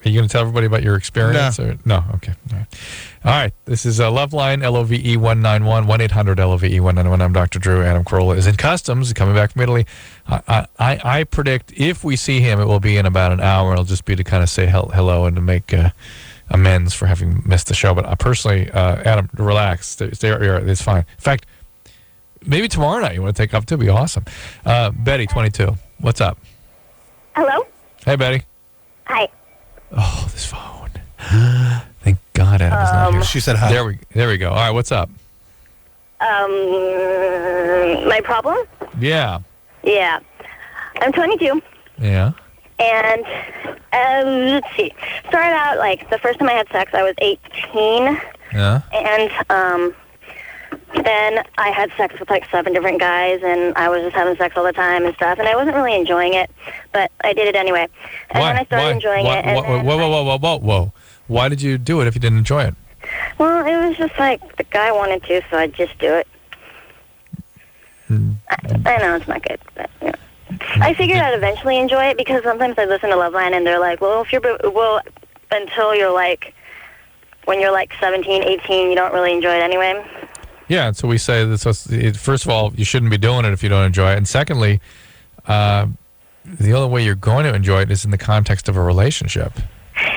Are you going to tell everybody about your experience? No. No? Okay. All right. This is LoveLine, LOVE191, 1-800-LOVE191. I'm Dr. Drew. Adam Carolla is in customs, coming back from Italy. I predict if we see him, it will be in about an hour. It'll just be to kind of say hello and to make amends for having missed the show. But I personally, Adam, relax. Stay, it's fine. In fact, maybe tomorrow night you want to take off too. It'd be awesome. Betty, 22. What's up? Hello? Hey, Betty. Hi. Oh, this phone. Thank God Adam is not here. She said hi. There we go. All right, what's up? My problem? Yeah. Yeah. I'm 22. Yeah. And, let's see. Started out, like, the first time I had sex, I was 18. Yeah. And, then I had sex with, like, 7 different guys, and I was just having sex all the time and stuff, and I wasn't really enjoying it, but I did it anyway. And then I started enjoying it. And Whoa. Why did you do it if you didn't enjoy it? Well, it was just like the guy wanted to, so I'd just do it. I know it's not good, but, you know. I figured I'd eventually enjoy it because sometimes I listen to LoveLine and they're like, well, until you're like, when you're like 17, 18, you don't really enjoy it anyway. Yeah, so we say that. So first of all, you shouldn't be doing it if you don't enjoy it, and secondly, the only way you're going to enjoy it is in the context of a relationship.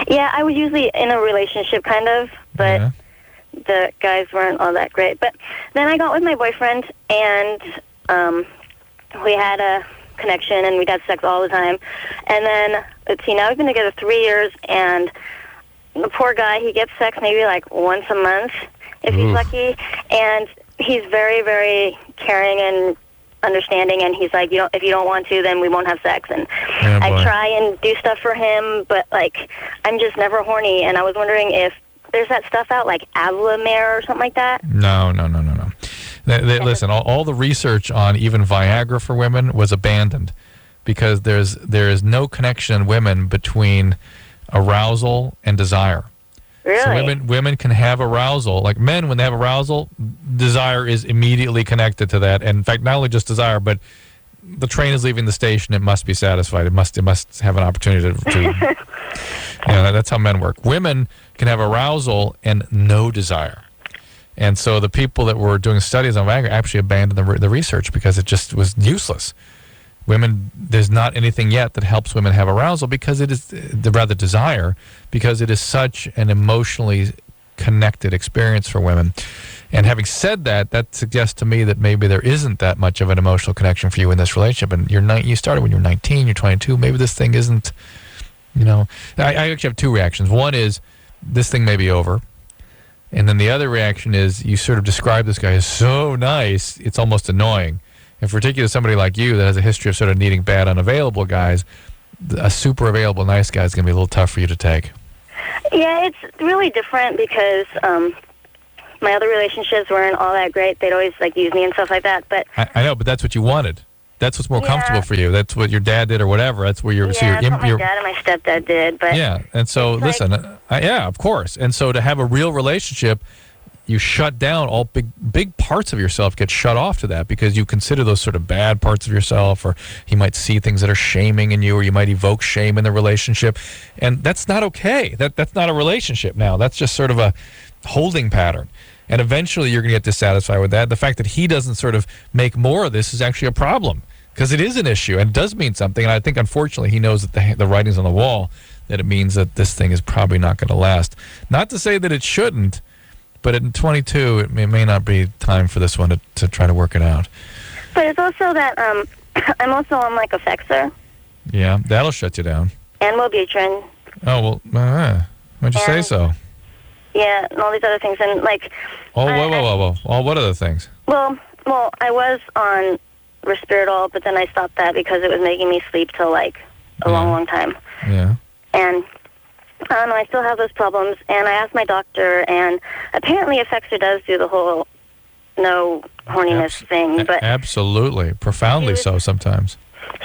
Yeah, I was usually in a relationship, kind of, but the guys weren't all that great. But then I got with my boyfriend, and we had a connection, and we'd have sex all the time. And then, let's see, now we've been together 3 years, and the poor guy, he gets sex maybe like once a month if he's lucky, and he's very, very caring and understanding, and he's like, if you don't want to, then we won't have sex. And I try and do stuff for him, but like I'm just never horny, and I was wondering if there's that stuff out like Avlamare or something like that. No. Listen, all the research on even Viagra for women was abandoned because there is no connection in women between arousal and desire. Really? So women can have arousal. Like men, when they have arousal, desire is immediately connected to that. And in fact, not only just desire, but the train is leaving the station. It must be satisfied. It must have an opportunity to that's how men work. Women can have arousal and no desire. And so the people that were doing studies on Viagra actually abandoned the research because it just was useless. Women, there's not anything yet that helps women have arousal because it is, rather desire, because it is such an emotionally connected experience for women. And having said that, that suggests to me that maybe there isn't that much of an emotional connection for you in this relationship. And you started when you were 19, you're 22. Maybe this thing isn't, I actually have two reactions. One is this thing may be over. And then the other reaction is you sort of describe this guy as so nice, it's almost annoying. And particularly somebody like you that has a history of sort of needing bad, unavailable guys, a super available, nice guy is going to be a little tough for you to take. Yeah, it's really different because my other relationships weren't all that great. They'd always use me and stuff like that. But I know, but that's what you wanted. That's what's more comfortable for you. That's what your dad did or whatever. That's where you're. Yeah, that's what my dad and my stepdad did. But yeah, and so listen, of course. And so to have a real relationship, you shut down all big parts of yourself get shut off to that because you consider those sort of bad parts of yourself, or he might see things that are shaming in you, or you might evoke shame in the relationship, and that's not okay. That's not a relationship now. That's just sort of a holding pattern. And eventually you're going to get dissatisfied with that. The fact that he doesn't sort of make more of this is actually a problem because it is an issue and it does mean something. And I think, unfortunately, he knows that the writing's on the wall, that it means that this thing is probably not going to last. Not to say that it shouldn't, but at 22, it may not be time for this one to try to work it out. But it's also that I'm also on like Effexor. Yeah, that'll shut you down. And Wellbutrin. Oh, well, why'd you say so? Yeah, and all these other things. And whoa. All what other things? Well, I was on Risperdal, but then I stopped that because it was making me sleep till like a long time. Yeah. And I don't know, I still have those problems. And I asked my doctor, and apparently Effexor does do the whole no horniness thing. But absolutely. Profoundly so sometimes.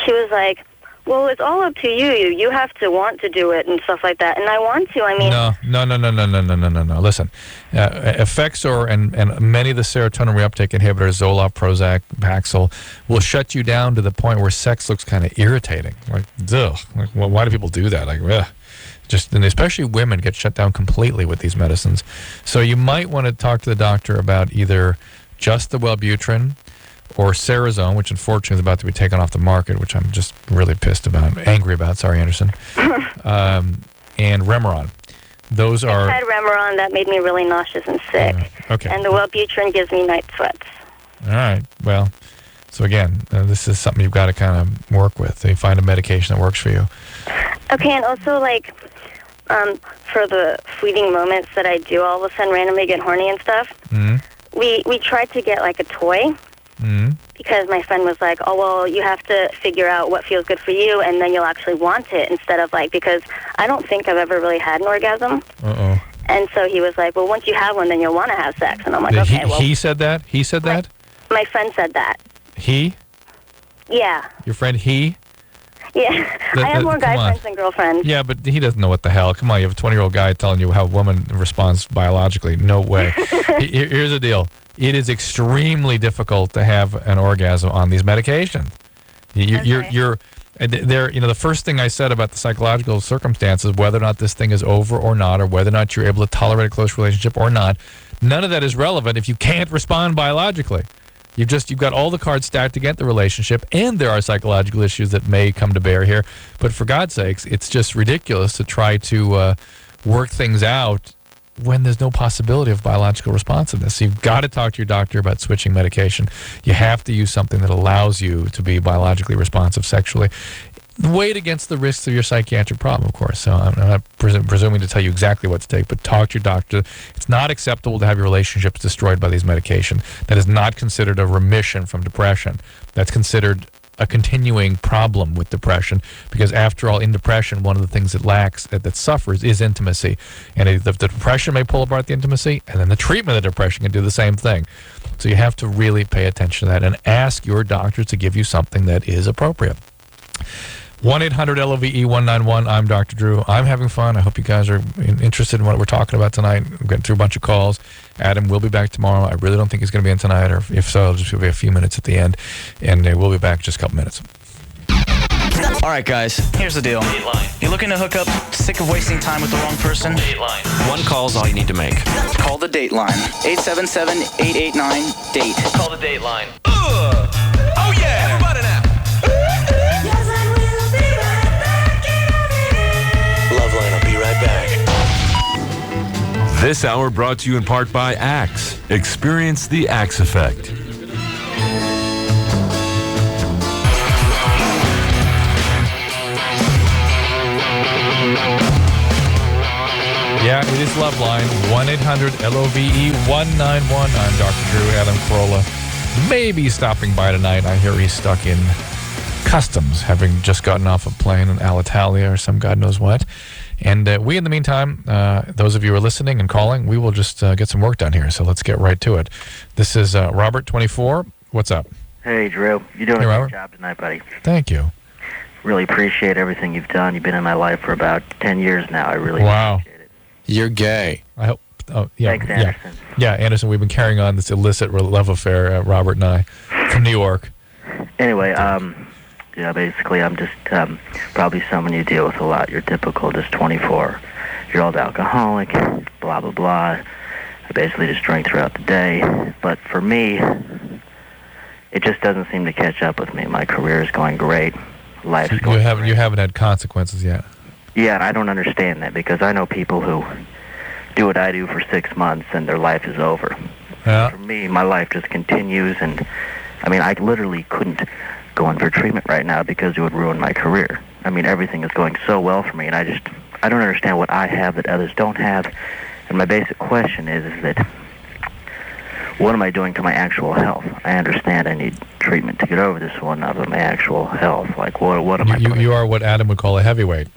She was like, well, it's all up to you. You have to want to do it and stuff like that. And I want to. I mean... No. Listen, Effexor and many of the serotonin reuptake inhibitors, Zoloft, Prozac, Paxil, will shut you down to the point where sex looks kind of irritating. Like, ugh. Like, well, why do people do that? Like, ugh. And especially women get shut down completely with these medicines. So you might want to talk to the doctor about either just the Wellbutrin or Cerazone, which unfortunately is about to be taken off the market, which I'm just really angry about. Sorry, Anderson. And Remeron. Those are... I had Remeron that made me really nauseous and sick. Okay. And the Wellbutrin gives me night sweats. All right. Well, so again, this is something you've got to kind of work with. So you find a medication that works for you. Okay, and also, for the fleeting moments that I do all of a sudden randomly get horny and stuff, we tried to get, a toy. Because my friend was like, oh, well, you have to figure out what feels good for you, and then you'll actually want it instead of, because I don't think I've ever really had an orgasm. Uh-oh. And so he was like, well, once you have one, then you'll want to have sex. And I'm like, okay, well. He said that? He said that? My friend said that. He? Yeah. Your friend, he? Yeah. I have more guy friends than girlfriends. Yeah, but he doesn't know what the hell. Come on, you have a 20-year-old guy telling you how a woman responds biologically. No way. Here's the deal. It is extremely difficult to have an orgasm on these medications. You're the first thing I said about the psychological circumstances, whether or not this thing is over or not, or whether or not you're able to tolerate a close relationship or not, none of that is relevant if you can't respond biologically. You've got all the cards stacked to get the relationship, and there are psychological issues that may come to bear here. But for God's sakes, it's just ridiculous to try to work things out when there's no possibility of biological responsiveness. So you've got to talk to your doctor about switching medication. You have to use something that allows you to be biologically responsive sexually. weighed against the risks of your psychiatric problem, of course. So I'm not presuming to tell you exactly what to take, but talk to your doctor. It's not acceptable to have your relationships destroyed by these medications. That is not considered a remission from depression. That's considered a continuing problem with depression, because after all, in depression, one of the things that suffers is intimacy. And the depression may pull apart the intimacy, and then the treatment of depression can do the same thing. So you have to really pay attention to that and ask your doctor to give you something that is appropriate. 1-800-LOVE-191. I'm Dr. Drew. I'm having fun. I hope you guys are interested in what we're talking about tonight. We're getting through a bunch of calls. Adam will be back tomorrow. I really don't think he's going to be in tonight, or if so, it'll just be a few minutes at the end, and we'll be back in just a couple minutes. All right, guys, here's the deal. Dateline. You're looking to hook up, sick of wasting time with the wrong person? Dateline. One call's all you need to make. Call the Dateline. 877-889-DATE. Call the Dateline. Oh, yeah! Everybody now! LoveLine, I'll be right back. This hour brought to you in part by Axe. Experience the Axe effect. Yeah, it is LoveLine. 1-800-LOVE-191. I'm Dr. Drew. Adam Carolla may be stopping by tonight. I hear he's stuck in customs, having just gotten off a plane in Alitalia or some God knows what. And we, in the meantime, those of you who are listening and calling, we will just get some work done here. So let's get right to it. This is Robert, 24. What's up? Hey, Drew. You're doing a great job tonight, buddy. Thank you. Really appreciate everything you've done. You've been in my life for about 10 years now. I really appreciate it. You're gay. I hope. Oh, yeah. Thanks, Anderson. Yeah, Anderson, we've been carrying on this illicit love affair, Robert and I, from New York. Anyway, basically, I'm just probably someone you deal with a lot. You're typical, just 24-year-old alcoholic, blah, blah, blah. I basically just drink throughout the day. But for me, it just doesn't seem to catch up with me. My career is going great. Life's going You haven't had consequences yet. Yeah, and I don't understand that, because I know people who do what I do for 6 months and their life is over. Yeah. For me, my life just continues, and I mean, I literally couldn't go in for treatment right now because it would ruin my career. I mean, everything is going so well for me, and I don't understand what I have that others don't have. And my basic question is that what am I doing to my actual health? I understand I need treatment to get over this one, but my actual health, like what am I doing? You are what Adam would call a heavyweight.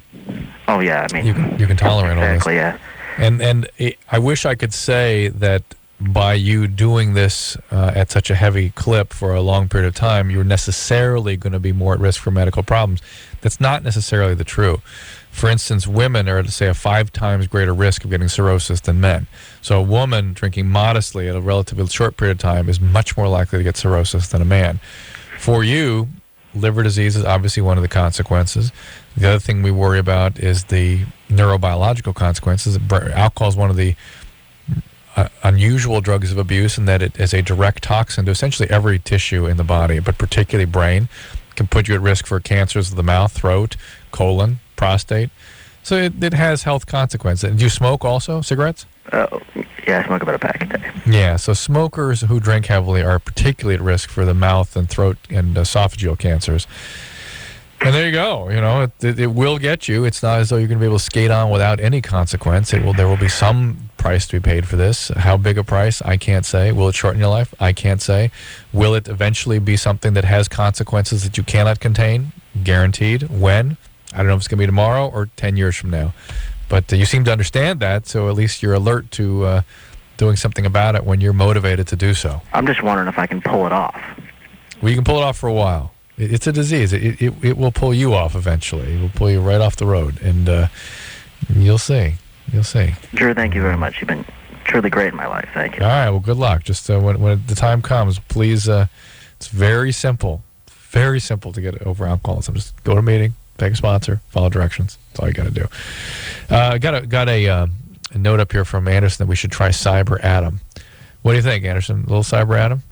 Oh, yeah, I mean... You can tolerate all this. Exactly, yeah. And I wish I could say that by you doing this at such a heavy clip for a long period of time, you're necessarily going to be more at risk for medical problems. That's not necessarily the true. For instance, women are, say, a 5 times greater risk of getting cirrhosis than men. So a woman drinking modestly at a relatively short period of time is much more likely to get cirrhosis than a man. For you, liver disease is obviously one of the consequences. The other thing we worry about is the neurobiological consequences. Alcohol is one of the unusual drugs of abuse in that it is a direct toxin to essentially every tissue in the body, but particularly brain. It can put you at risk for cancers of the mouth, throat, colon, prostate. So it has health consequences. Do you smoke also, cigarettes? Yeah, I smoke about a pack a day. Yeah, so smokers who drink heavily are particularly at risk for the mouth and throat and esophageal cancers. And there you go. You know, it will get you. It's not as though you're going to be able to skate on without any consequence. There will be some price to be paid for this. How big a price? I can't say. Will it shorten your life? I can't say. Will it eventually be something that has consequences that you cannot contain? Guaranteed. When? I don't know if it's going to be tomorrow or 10 years from now. But you seem to understand that, so at least you're alert to doing something about it when you're motivated to do so. I'm just wondering if I can pull it off. Well, you can pull it off for a while. It's a disease. It will pull you off eventually. It will pull you right off the road, and you'll see. You'll see. Drew, thank you very much. You've been truly great in my life. Thank you. All right. Well, good luck. Just when the time comes, please. It's very simple. Very simple to get over alcoholism. Just go to a meeting, take a sponsor, follow directions. That's all you got to do. Got a note up here from Anderson that we should try Cyber Adam. What do you think, Anderson? A little Cyber Adam?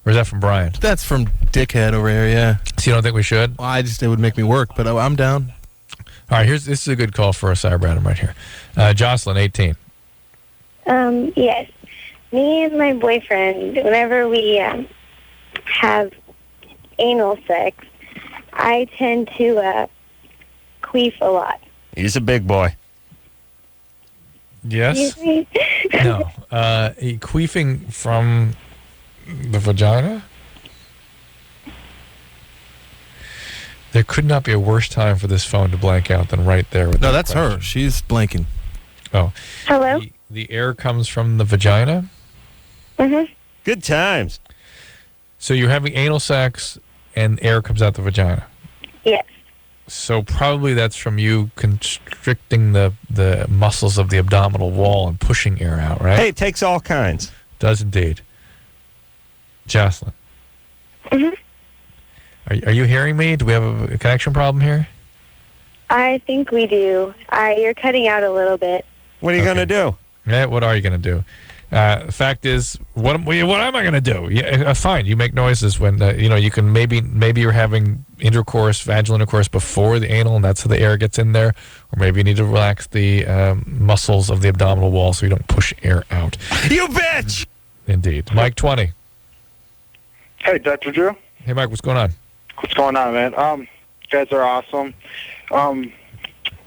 Or is that from Brian? That's from Dickhead over here, yeah. So you don't think we should? Well, it would make me work, but I'm down. All right, this is a good call for a Cyber Adam right here. Jocelyn, 18. Yes. Me and my boyfriend, whenever we have anal sex, I tend to queef a lot. He's a big boy. Yes. Excuse me? No. Queefing from the vagina? There could not be a worse time for this phone to blank out than right there. With No, that that's question. her. She's blanking. Oh. Hello? The air comes from the vagina? Mm-hmm. Good times. So you're having anal sex and air comes out the vagina? Yes. So probably that's from you constricting the muscles of the abdominal wall and pushing air out, right? Hey, it takes all kinds. Does indeed. Jocelyn. Mm-hmm. Are you hearing me? Do we have a connection problem here? I think we do. You're cutting out a little bit. What are you going to do? Yeah, what are you going to do? The fact is, what am I going to do? Yeah, fine. You make noises when you can maybe you're having intercourse, vaginal intercourse before the anal, and that's how the air gets in there. Or maybe you need to relax the muscles of the abdominal wall so you don't push air out. You bitch! Indeed, Mike 20. Hey, Dr. Drew. Hey, Mike. What's going on? What's going on, man? You guys are awesome.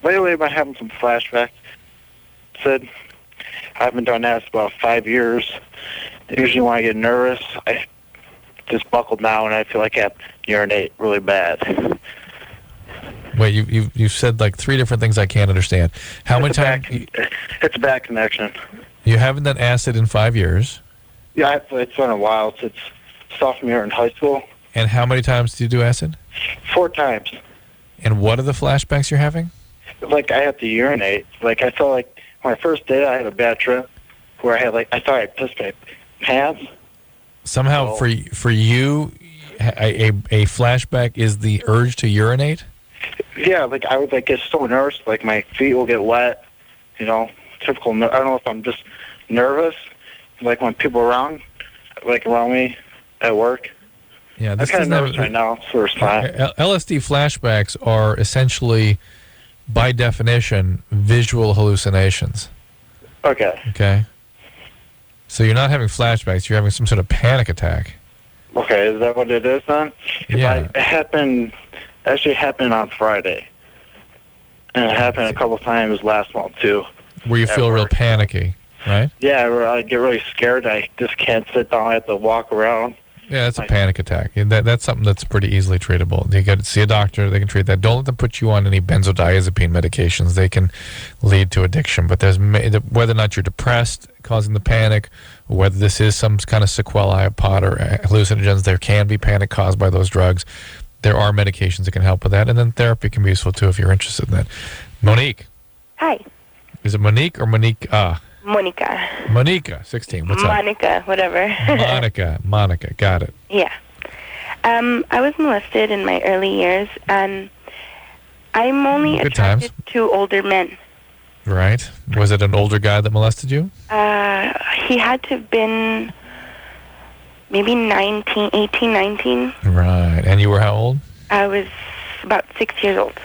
Lately I've been having some flashbacks. Said I haven't done that in about 5 years. Usually when I get nervous, I just buckle down and I feel like I have to urinate really bad. Wait, you've said like 3 different things I can't understand. How many times? It's a bad connection. You haven't done acid in 5 years? Yeah, it's been a while since sophomore year in high school. And how many times do you do acid? 4 times. And what are the flashbacks you're having? Like, I have to urinate. Like, I felt like when I first did it, I had a bad trip where I thought I pissed my pants. Somehow, for you, a flashback is the urge to urinate? Yeah, like, I would, like, get so nervous. Like, my feet will get wet. Typical. I don't know if I'm just nervous. Like, when people around me at work. Yeah, I'm kind of nervous right now, so it's fine. LSD flashbacks are essentially, by definition, visual hallucinations. Okay. Okay? So you're not having flashbacks, you're having some sort of panic attack. Okay, is that what it is then? Yeah. It actually happened on Friday. And it happened a couple times last month, too. Where you feel real panicky, right? Yeah, where I get really scared. I just can't sit down. I have to walk around. Yeah, that's a panic attack. And that's something that's pretty easily treatable. You got to see a doctor. They can treat that. Don't let them put you on any benzodiazepine medications. They can lead to addiction. But there's whether or not you're depressed, causing the panic, or whether this is some kind of sequelae of pot or hallucinogens, there can be panic caused by those drugs. There are medications that can help with that. And then therapy can be useful, too, if you're interested in that. Monique. Hi. Is it Monique or Monique? Monica. Monica, 16. What's up? Monica, whatever. Monica. Got it. Yeah. I was molested in my early years, and I'm only Good attracted times. to older men. Right. Was it an older guy that molested you? He had to have been maybe 18, 19. Right. And you were how old? I was about 6 years old.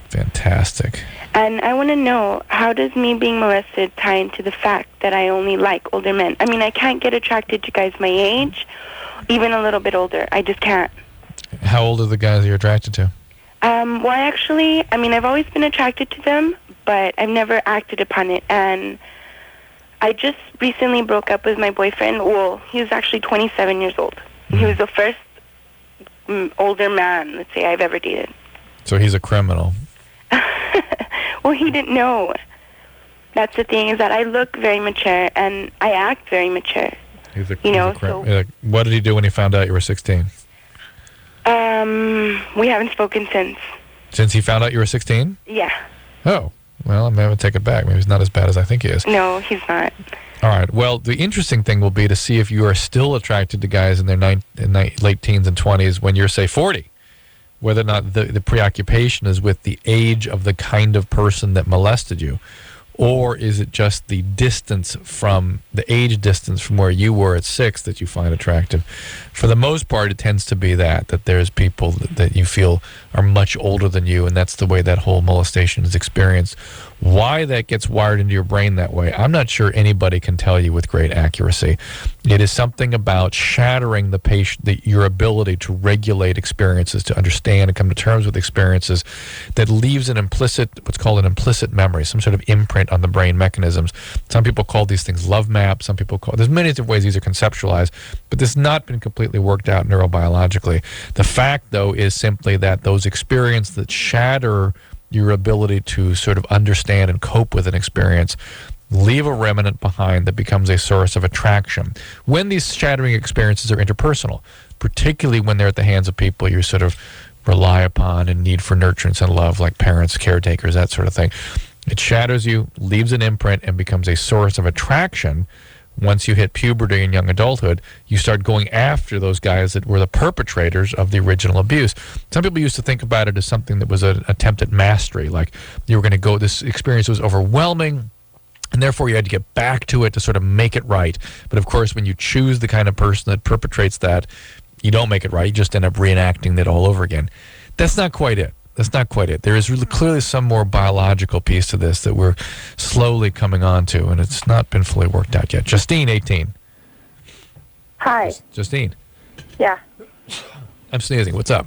Fantastic. And I want to know, how does me being molested tie into the fact that I only like older men? I mean, I can't get attracted to guys my age, even a little bit older. I just can't. How old are the guys you're attracted to? Well, I've always been attracted to them, but I've never acted upon it. And I just recently broke up with my boyfriend. Well, he was actually 27 years old. He was the first older man, let's say, I've ever dated. So he's a criminal. Well, he didn't know. That's the thing, is that I look very mature and I act very mature. He's a what did he do when he found out you were 16? We haven't spoken since. Since he found out you were 16? Yeah. Oh, well, I'm going to take it back. Maybe he's not as bad as I think he is. No, he's not. All right. Well, the interesting thing will be to see if you are still attracted to guys in their late teens and 20s when you're, say, 40. Whether or not the preoccupation is with the age of the kind of person that molested you, or is it just the distance from the age distance from where you were at 6 that you find attractive? For the most part, it tends to be that there's people that you feel are much older than you, and that's the way that whole molestation is experienced. Why that gets wired into your brain that way, I'm not sure anybody can tell you with great accuracy. It is something about shattering the patient, your ability to regulate experiences, to understand and come to terms with experiences, that leaves an implicit, what's called an implicit memory, some sort of imprint on the brain mechanisms. Some people call these things love maps. Some people call, there's many different ways these are conceptualized, but this has not been completely worked out neurobiologically. The fact, though, is simply that those experiences that shatter your ability to sort of understand and cope with an experience leave a remnant behind that becomes a source of attraction. When these shattering experiences are interpersonal, particularly when they're at the hands of people you sort of rely upon and need for nurturance and love, like parents, caretakers, that sort of thing, it shatters you, leaves an imprint, and becomes a source of attraction. Once you hit puberty and young adulthood, you start going after those guys that were the perpetrators of the original abuse. Some people used to think about it as something that was an attempt at mastery, like you were going to go, this experience was overwhelming, and therefore you had to get back to it to sort of make it right. But of course, when you choose the kind of person that perpetrates that, you don't make it right. You just end up reenacting it all over again. That's not quite it. That's not quite it. There is really clearly some more biological piece to this that we're slowly coming on to, and it's not been fully worked out yet. Justine, 18. Hi. Justine. Yeah. I'm sneezing. What's up?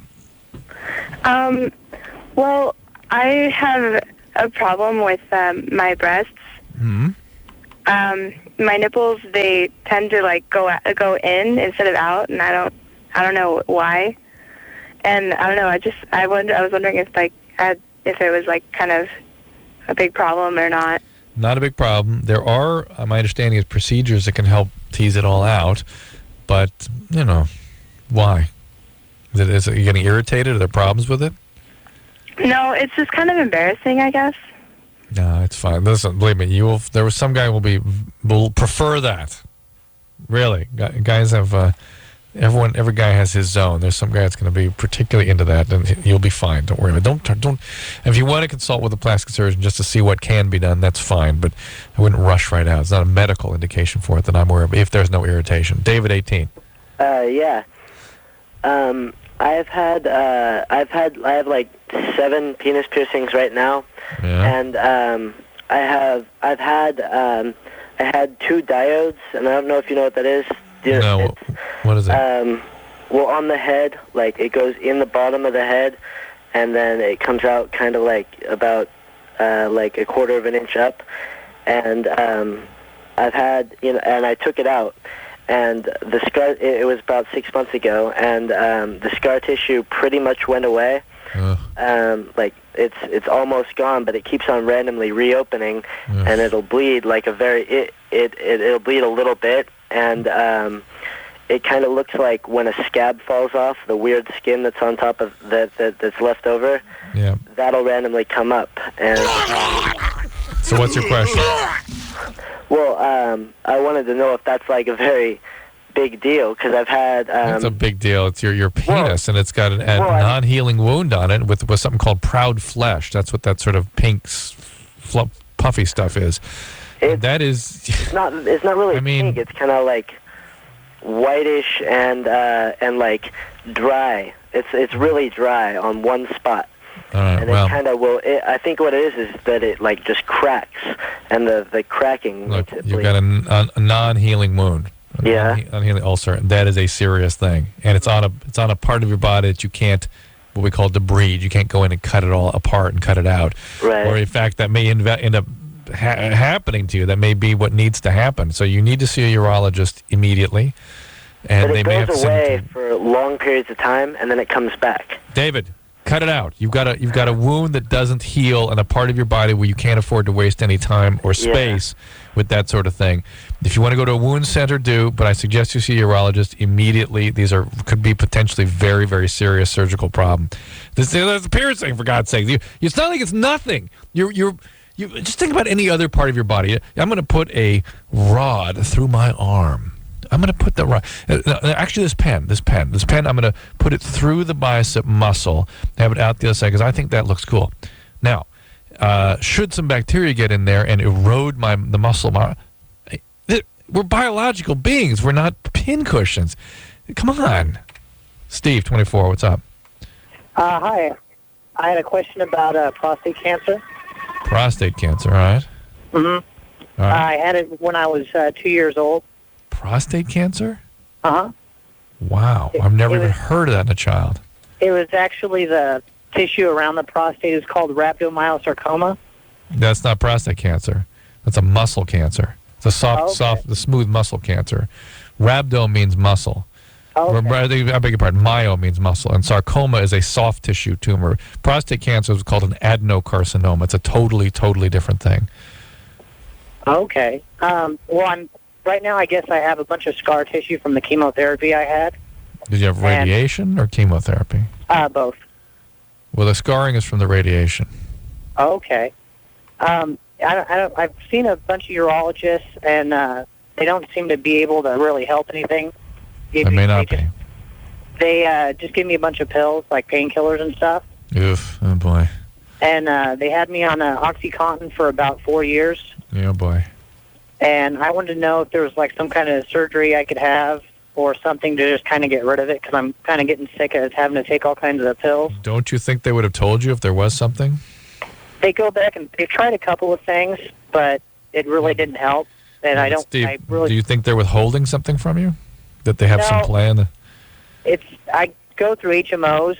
Well, I have a problem with my breasts. Hmm. My nipples, they tend to like go in instead of out, and I don't know why. And I don't know. I was wondering if if it was like kind of a big problem or not. Not a big problem. There are, my understanding is, procedures that can help tease it all out, but why? Is it you getting irritated? Are there problems with it? No, it's just kind of embarrassing, I guess. No, it's fine. Listen, believe me, there was some guy will prefer that. Really, guys have. Every guy has his zone. There's some guy that's going to be particularly into that, and you'll be fine. Don't worry about it. Don't. If you want to consult with a plastic surgeon just to see what can be done, that's fine. But I wouldn't rush right out. It's not a medical indication for it that I'm aware of. If there's no irritation, David, 18. Yeah. I have like 7 penis piercings right now, and I had 2 diodes, and I don't know if you know what that is. No, what is it? Well, on the head, like it goes in the bottom of the head, and then it comes out kind of like about like a quarter of an inch up, and I've had, and I took it out, and the scar, it was about 6 months ago, and the scar tissue pretty much went away. Like it's almost gone, but it keeps on randomly reopening, and it'll bleed like it'll bleed a little bit, and it kind of looks like when a scab falls off, the weird skin that's on top of that's left over. Yeah. That'll randomly come up. And so, what's your question? Well, I wanted to know if that's like a very big deal, because I've had... it's a big deal. It's your penis, and it's got a non-healing wound on it with something called proud flesh. That's what that sort of pink, puffy stuff is. That is... It's not really pink. It's kind of like whitish and like dry. It's really dry on one spot. And it kind of will... I think what it is that it like just cracks, and the cracking... Look, you've got a non-healing wound. Unhealing ulcer. That is a serious thing, and it's on a part of your body that you can't, what we call debride. You can't go in and cut it all apart and cut it out. Right. Or in fact, that may end up happening to you. That may be what needs to happen. So you need to see a urologist immediately, and but it goes away for long periods of time, and then it comes back. David, cut it out. You've got a wound that doesn't heal, and a part of your body where you can't afford to waste any time or space with that sort of thing. If you want to go to a wound center, do, but I suggest you see a urologist immediately. These could be potentially very, very serious surgical problem. This is a piercing, for God's sake. It's not like it's nothing. You just think about any other part of your body. I'm going to put a rod through my arm. I'm going to put the rod. Actually, this pen. I'm going to put it through the bicep muscle, have it out the other side, because I think that looks cool. Now, should some bacteria get in there and erode the muscle, we're biological beings. We're not pin cushions. Come on. Steve, 24, what's up? Hi. I had a question about prostate cancer. Prostate cancer, all right. Mm-hmm. All right. I had it when I was 2 years old. Prostate cancer? Uh-huh. Wow. I've never even heard of that in a child. It was actually the tissue around the prostate is called rhabdomyosarcoma. That's not prostate cancer. That's a muscle cancer. It's a soft, the smooth muscle cancer. Rhabdo means muscle. Okay. I beg your pardon. Myo means muscle, and sarcoma is a soft tissue tumor. Prostate cancer is called an adenocarcinoma. It's a totally, totally different thing. Okay. Well, right now, I guess I have a bunch of scar tissue from the chemotherapy I had. Did you have radiation or chemotherapy? Both. Well, the scarring is from the radiation. Okay. I've seen a bunch of urologists, and they don't seem to be able to really help anything. They may not be. They just give me a bunch of pills, like painkillers and stuff. Oof. Oh, boy. And they had me on OxyContin for about 4 years. Yeah, boy. And I wanted to know if there was like some kind of surgery I could have or something to just kind of get rid of it, because I'm kind of getting sick of having to take all kinds of pills. Don't you think they would have told you if there was something? They go back and they've tried a couple of things, but it really didn't help. And I don't. Steve, do you think they're withholding something from you? That they have some plan? I go through HMOs,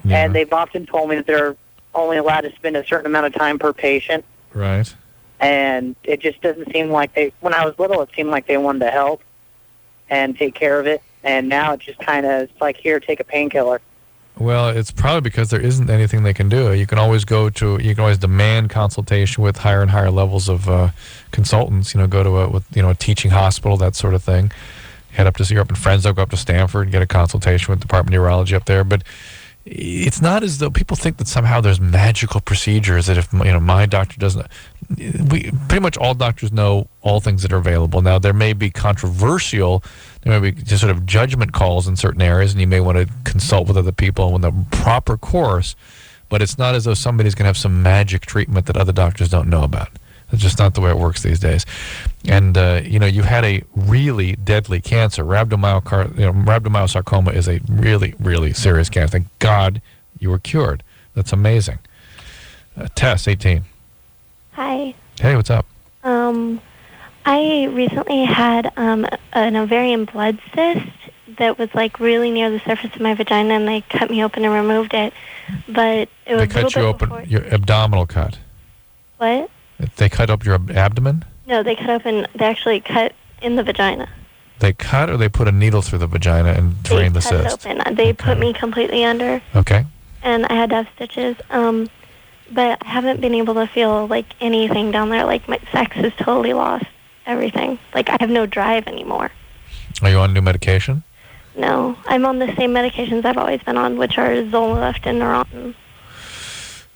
and they've often told me that they're only allowed to spend a certain amount of time per patient. Right. And it just doesn't seem like they. When I was little, it seemed like they wanted to help and take care of it, and now it just kind of it's like, here, take a painkiller. Well, it's probably because there isn't anything they can do. You can always demand consultation with higher and higher levels of consultants. Go to a teaching hospital, that sort of thing. Head up to Europe and friends. They'll go up to Stanford and get a consultation with Department of Urology up there. But it's not as though people think that somehow there's magical procedures that if my doctor doesn't. Pretty much all doctors know all things that are available. Now, there may be controversial, there may be just sort of judgment calls in certain areas, and you may want to consult with other people on the proper course, but it's not as though somebody's going to have some magic treatment that other doctors don't know about. That's just not the way it works these days. And, you had a really deadly cancer. Rhabdomyosarcoma is a really, really serious cancer. Thank God you were cured. That's amazing. Tess, 18. Hi. Hey, what's up? I recently had an ovarian blood cyst that was like really near the surface of my vagina, and they cut me open and removed it. But it was they cut you open, your abdominal cut. What? They cut up your abdomen? No, they actually cut in the vagina. They cut, or they put a needle through the vagina and drain the cyst? They cut it open. They put me completely under. Okay. And I had to have stitches. But I haven't been able to feel like anything down there. Like my sex has totally lost everything. Like I have no drive anymore. Are you on new medication? No, I'm on the same medications I've always been on, which are Zoloft and Neurontin.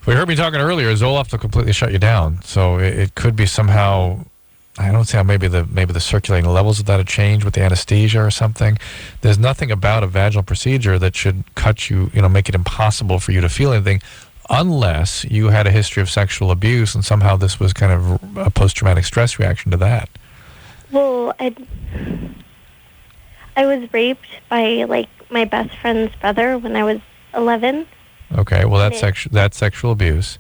We heard me talking earlier. Zoloft will completely shut you down, so it could be somehow. I don't see how maybe the circulating levels of that have changed with the anesthesia or something. There's nothing about a vaginal procedure that should cut you, make it impossible for you to feel anything, unless you had a history of sexual abuse and somehow this was kind of a post-traumatic stress reaction to that. Well, I was raped by like my best friend's brother when I was 11. Okay, well that's sexual abuse,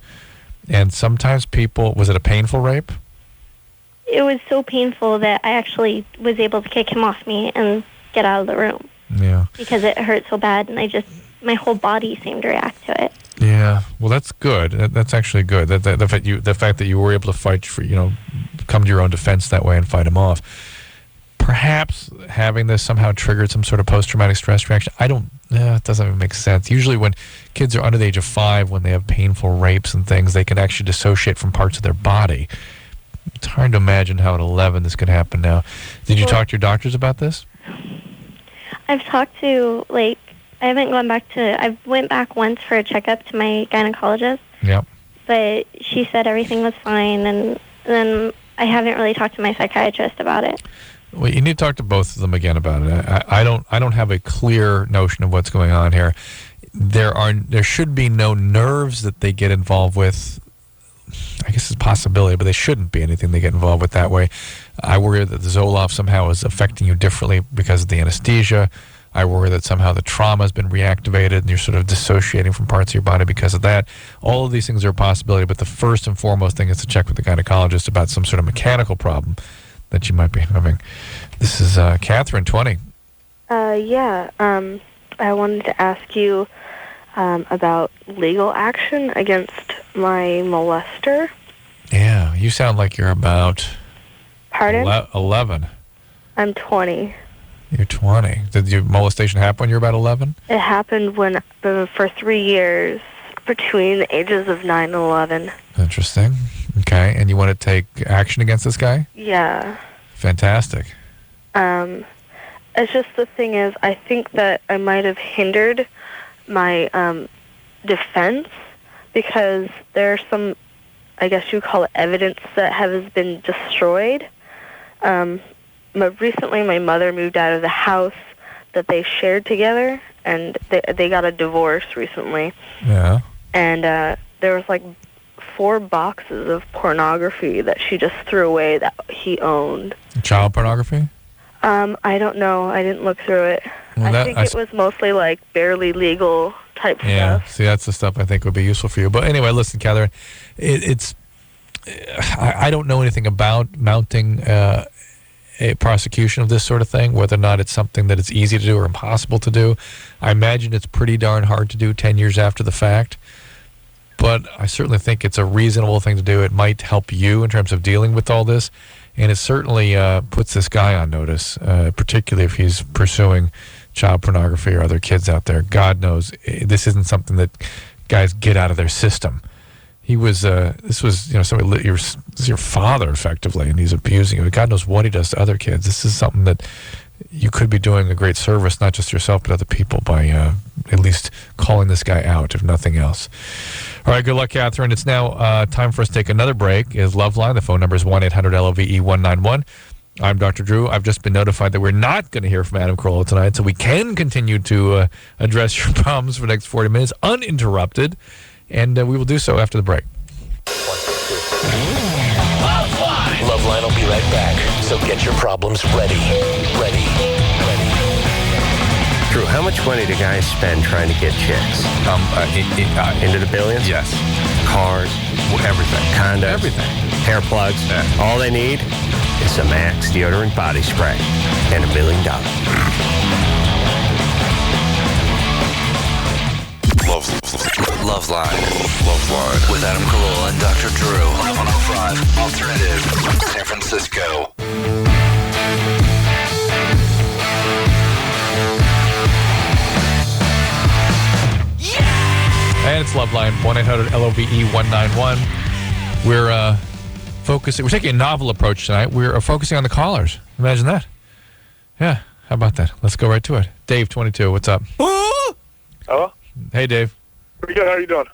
and sometimes people. Was it a painful rape? It was so painful that I actually was able to kick him off me and get out of the room. Yeah. Because it hurt so bad, and my whole body seemed to react to it. Yeah, well, that's good. That's actually good. The fact that you were able to fight for, come to your own defense that way and fight him off. Perhaps having this somehow triggered some sort of post-traumatic stress reaction. It doesn't even make sense. Usually when kids are under the age of 5, when they have painful rapes and things, they can actually dissociate from parts of their body. It's hard to imagine how at 11 this could happen now. Did you talk to your doctors about this? I've talked to, I haven't gone back to, I went back once for a checkup to my gynecologist. Yep. But she said everything was fine, and then I haven't really talked to my psychiatrist about it. Well, you need to talk to both of them again about it. I don't have a clear notion of what's going on here. There should be no nerves that they get involved with. I guess it's a possibility, but they shouldn't be anything they get involved with that way. I worry that the Zoloft somehow is affecting you differently because of the anesthesia. I worry that somehow the trauma has been reactivated and you're sort of dissociating from parts of your body because of that. All of these things are a possibility, but the first and foremost thing is to check with the gynecologist about some sort of mechanical problem that you might be having. This is Catherine, 20. I wanted to ask you about legal action against my molester. Yeah, you sound like you're about... Pardon? 11. I'm 20. You're 20. Did your molestation happen when you were about 11? It happened for 3 years, between the ages of 9 and 11. Interesting. Okay, and you want to take action against this guy? Yeah. Fantastic. It's just the thing is, I think that I might have hindered my defense because there's some, I guess you call it evidence that has been destroyed. But recently my mother moved out of the house that they shared together, and they got a divorce recently. Yeah. And there was like 4 boxes of pornography that she just threw away that he owned. Child pornography? I don't know. I didn't look through it. Well, I think it was mostly like barely legal type stuff. See, that's the stuff I think would be useful for you. But anyway, listen, Catherine, I don't know anything about mounting a prosecution of this sort of thing, whether or not it's something that it's easy to do or impossible to do. I imagine it's pretty darn hard to do 10 years after the fact. But I certainly think it's a reasonable thing to do. It might help you in terms of dealing with all this. And it certainly puts this guy on notice, particularly if he's pursuing child pornography or other kids out there. God knows this isn't something that guys get out of their system. He was, this was, somebody, this is your father effectively, and he's abusing you. God knows what he does to other kids. This is something that you could be doing a great service, not just yourself, but other people by at least calling this guy out, if nothing else. All right, good luck, Catherine. It's now time for us to take another break. Is LoveLine. The phone number is 1-800-LOVE-191. I'm Dr. Drew. I've just been notified that we're not going to hear from Adam Carolla tonight, so we can continue to address your problems for the next 40 minutes uninterrupted, and we will do so after the break. LoveLine will be right back, so get your problems ready. Drew, how much money do guys spend trying to get chicks? Into the billions? Yes. Cars? Everything. Condos? Everything. Hair plugs? Yeah. All they need is some Axe deodorant body spray and $1 million. LoveLine with Adam Carolla and Dr. Drew on 105 Alternative, San Francisco. And it's LoveLine, 1-800-LOVE-191. We're focusing. We're taking a novel approach tonight. We're focusing on the callers. Imagine that. Yeah, how about that? Let's go right to it. Dave, 22, what's up? Hello? Hey, Dave. Pretty good. How you doing?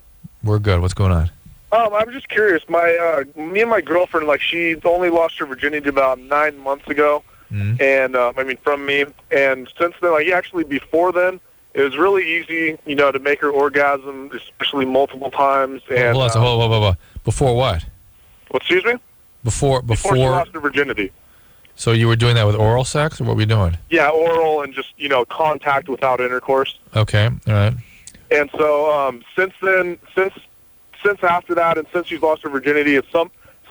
We're good. What's going on? I'm just curious. Me and my girlfriend, she only lost her virginity about 9 months ago, and from me. And since then, actually before then, it was really easy, to make her orgasm, especially multiple times. And hold on. Before what? Excuse me? Before she lost her virginity. So you were doing that with oral sex, or what were you doing? Yeah, oral and just contact without intercourse. Okay, all right. And so since then, since after that, and since she's lost her virginity,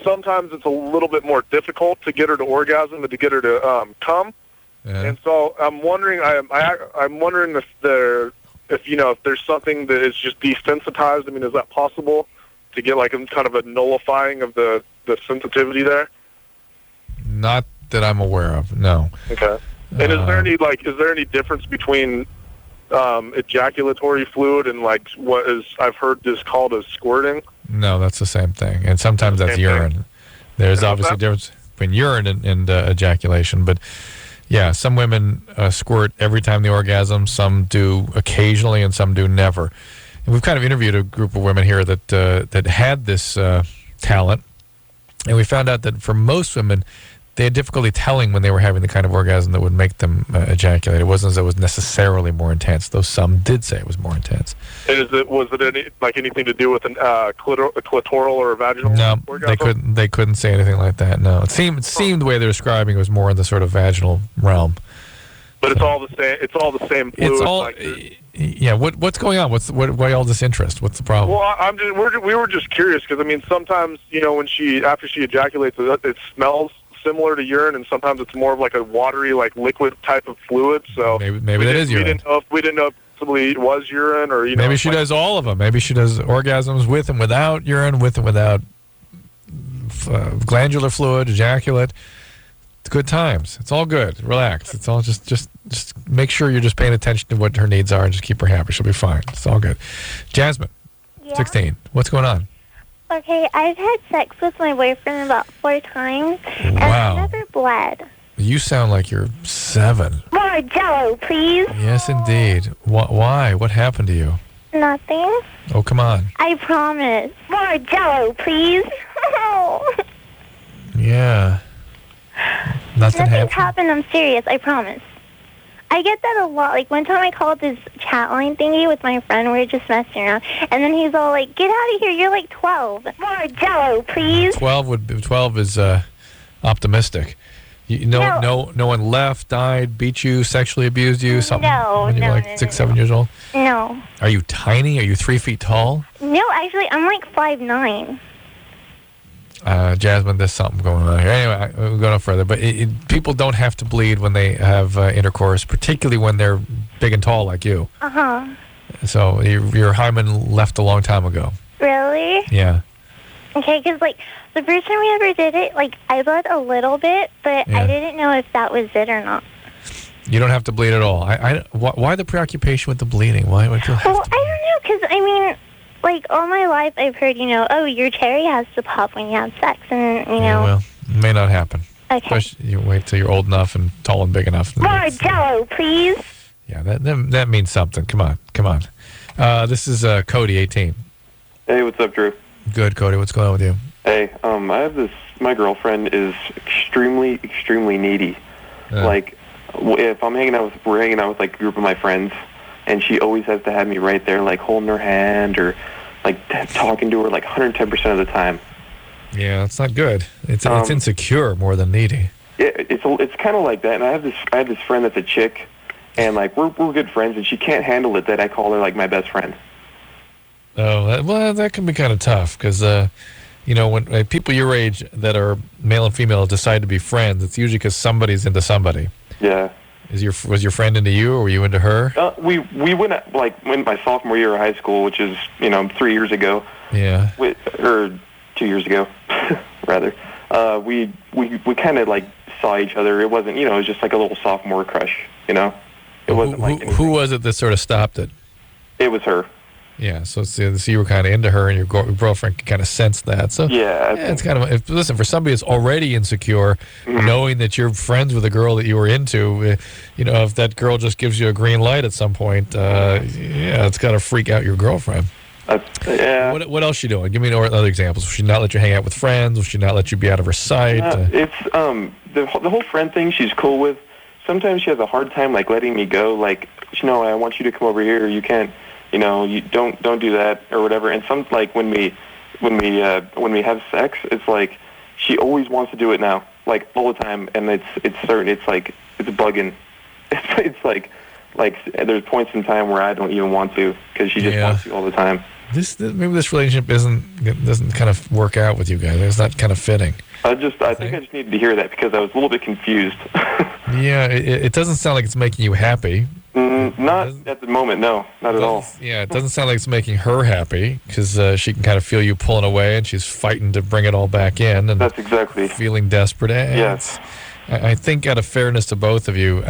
sometimes it's a little bit more difficult to get her to orgasm and to get her to come. Yeah. And so I'm wondering, I'm wondering if there's something that is just desensitized. Is that possible to get kind of a nullifying of the sensitivity there? Not that I'm aware of. No. Okay. And is there any difference between ejaculatory fluid and what I've heard is called as squirting? No, that's the same thing. And sometimes that's urine. There's obviously a difference between urine and ejaculation, but yeah, some women squirt every time they orgasm. Some do occasionally, and some do never. And we've kind of interviewed a group of women here that had this talent, and we found out that for most women, they had difficulty telling when they were having the kind of orgasm that would make them ejaculate. It wasn't as though it was necessarily more intense, though some did say it was more intense. And was it anything to do with a clitoral or a vaginal orgasm? No, they couldn't say anything like that. No, it seemed the way they're describing it was more in the sort of vaginal realm. But it's all the same. It's all the same fluid. It's all. Yeah. What's going on? Why all this interest? What's the problem? Well, we were just curious because I mean sometimes when after she ejaculates it smells similar to urine, and sometimes it's more of like a watery, like liquid type of fluid. So maybe that is urine. We didn't know if it was urine or maybe she does all of them. Maybe she does orgasms with and without urine, with and without glandular fluid, ejaculate. It's good times. It's all good. Relax. It's all just make sure you're just paying attention to what her needs are and just keep her happy. She'll be fine. It's all good. Jasmine, 16. What's going on? Okay, I've had sex with my boyfriend about 4 times, and I've never bled. You sound like you're 7. More Jell-O, please. Yes, indeed. Why? What happened to you? Nothing. Oh, come on. I promise. More Jell-O, please. Yeah. Nothing happened. I'm serious. I promise. I get that a lot. Like, one time I called this chat line thingy with my friend. We were just messing around. And then he's all like, get out of here. You're like 12. More Jell-O, please. 12 is optimistic. No one left, died, beat you, sexually abused you, something when you were like 6, 7 years old? No. Are you tiny? Are you 3 feet tall? No, actually, I'm like 5'9". Jasmine, there's something going on here. Anyway, we'll go no further. But people don't have to bleed when they have intercourse, particularly when they're big and tall like you. Uh-huh. So your hymen left a long time ago. Really? Yeah. Okay, because, like, the first time we ever did it, like, I bled a little bit, but I didn't know if that was it or not. You don't have to bleed at all. Why the preoccupation with the bleeding? Why would you have I don't know, because, I mean, like, all my life I've heard, your cherry has to pop when you have sex, and, Yeah, well, it may not happen. Okay. Especially you wait till you're old enough and tall and big enough. More Jell-O, please. Yeah, that means something. Come on. This is Cody, 18. Hey, what's up, Drew? Good, Cody. What's going on with you? Hey, I have this. My girlfriend is extremely, extremely needy. Like, if we're hanging out with like a group of my friends, and she always has to have me right there, like holding her hand or like talking to her like 110% of the time. Yeah, it's not good. It's insecure more than needy. Yeah, it's kind of like that. And I have this friend that's a chick, and like we're good friends, and she can't handle it that I call her like my best friend. Oh, that can be kind of tough because, when people your age that are male and female decide to be friends, it's usually because somebody's into somebody. Yeah. Was your friend into you, or were you into her? We went when my sophomore year of high school, which is 3 years ago. Yeah. Or 2 years ago, rather. We kind of like saw each other. It wasn't it was just like a little sophomore crush. It wasn't who was it that sort of stopped it? It was her. Yeah, so you were kind of into her, and your girlfriend could kind of sense that. So it's kind of listen, for somebody that's already insecure, knowing that you're friends with a girl that you were into, if that girl just gives you a green light at some point, it's got to freak out your girlfriend. Yeah. What else she doing? Give me other examples. Will she not let you hang out with friends? Will she not let you be out of her sight? It's the whole friend thing. She's cool with. Sometimes she has a hard time like letting me go. Like, I want you to come over here. You can't. You don't do that or whatever. And some like when we have sex, it's like she always wants to do it now, like all the time, and it's certain. It's like it's bugging. It's like there's points in time where I don't even want to because she just wants to all the time. Maybe this relationship doesn't kind of work out with you guys. It's not kind of fitting. I think I just needed to hear that because I was a little bit confused. Yeah, it doesn't sound like it's making you happy. Not at the moment, no, not at all. Yeah, it doesn't sound like it's making her happy because she can kind of feel you pulling away, and she's fighting to bring it all back in. And that's exactly. Feeling desperate. Yes. I think out of fairness to both of you,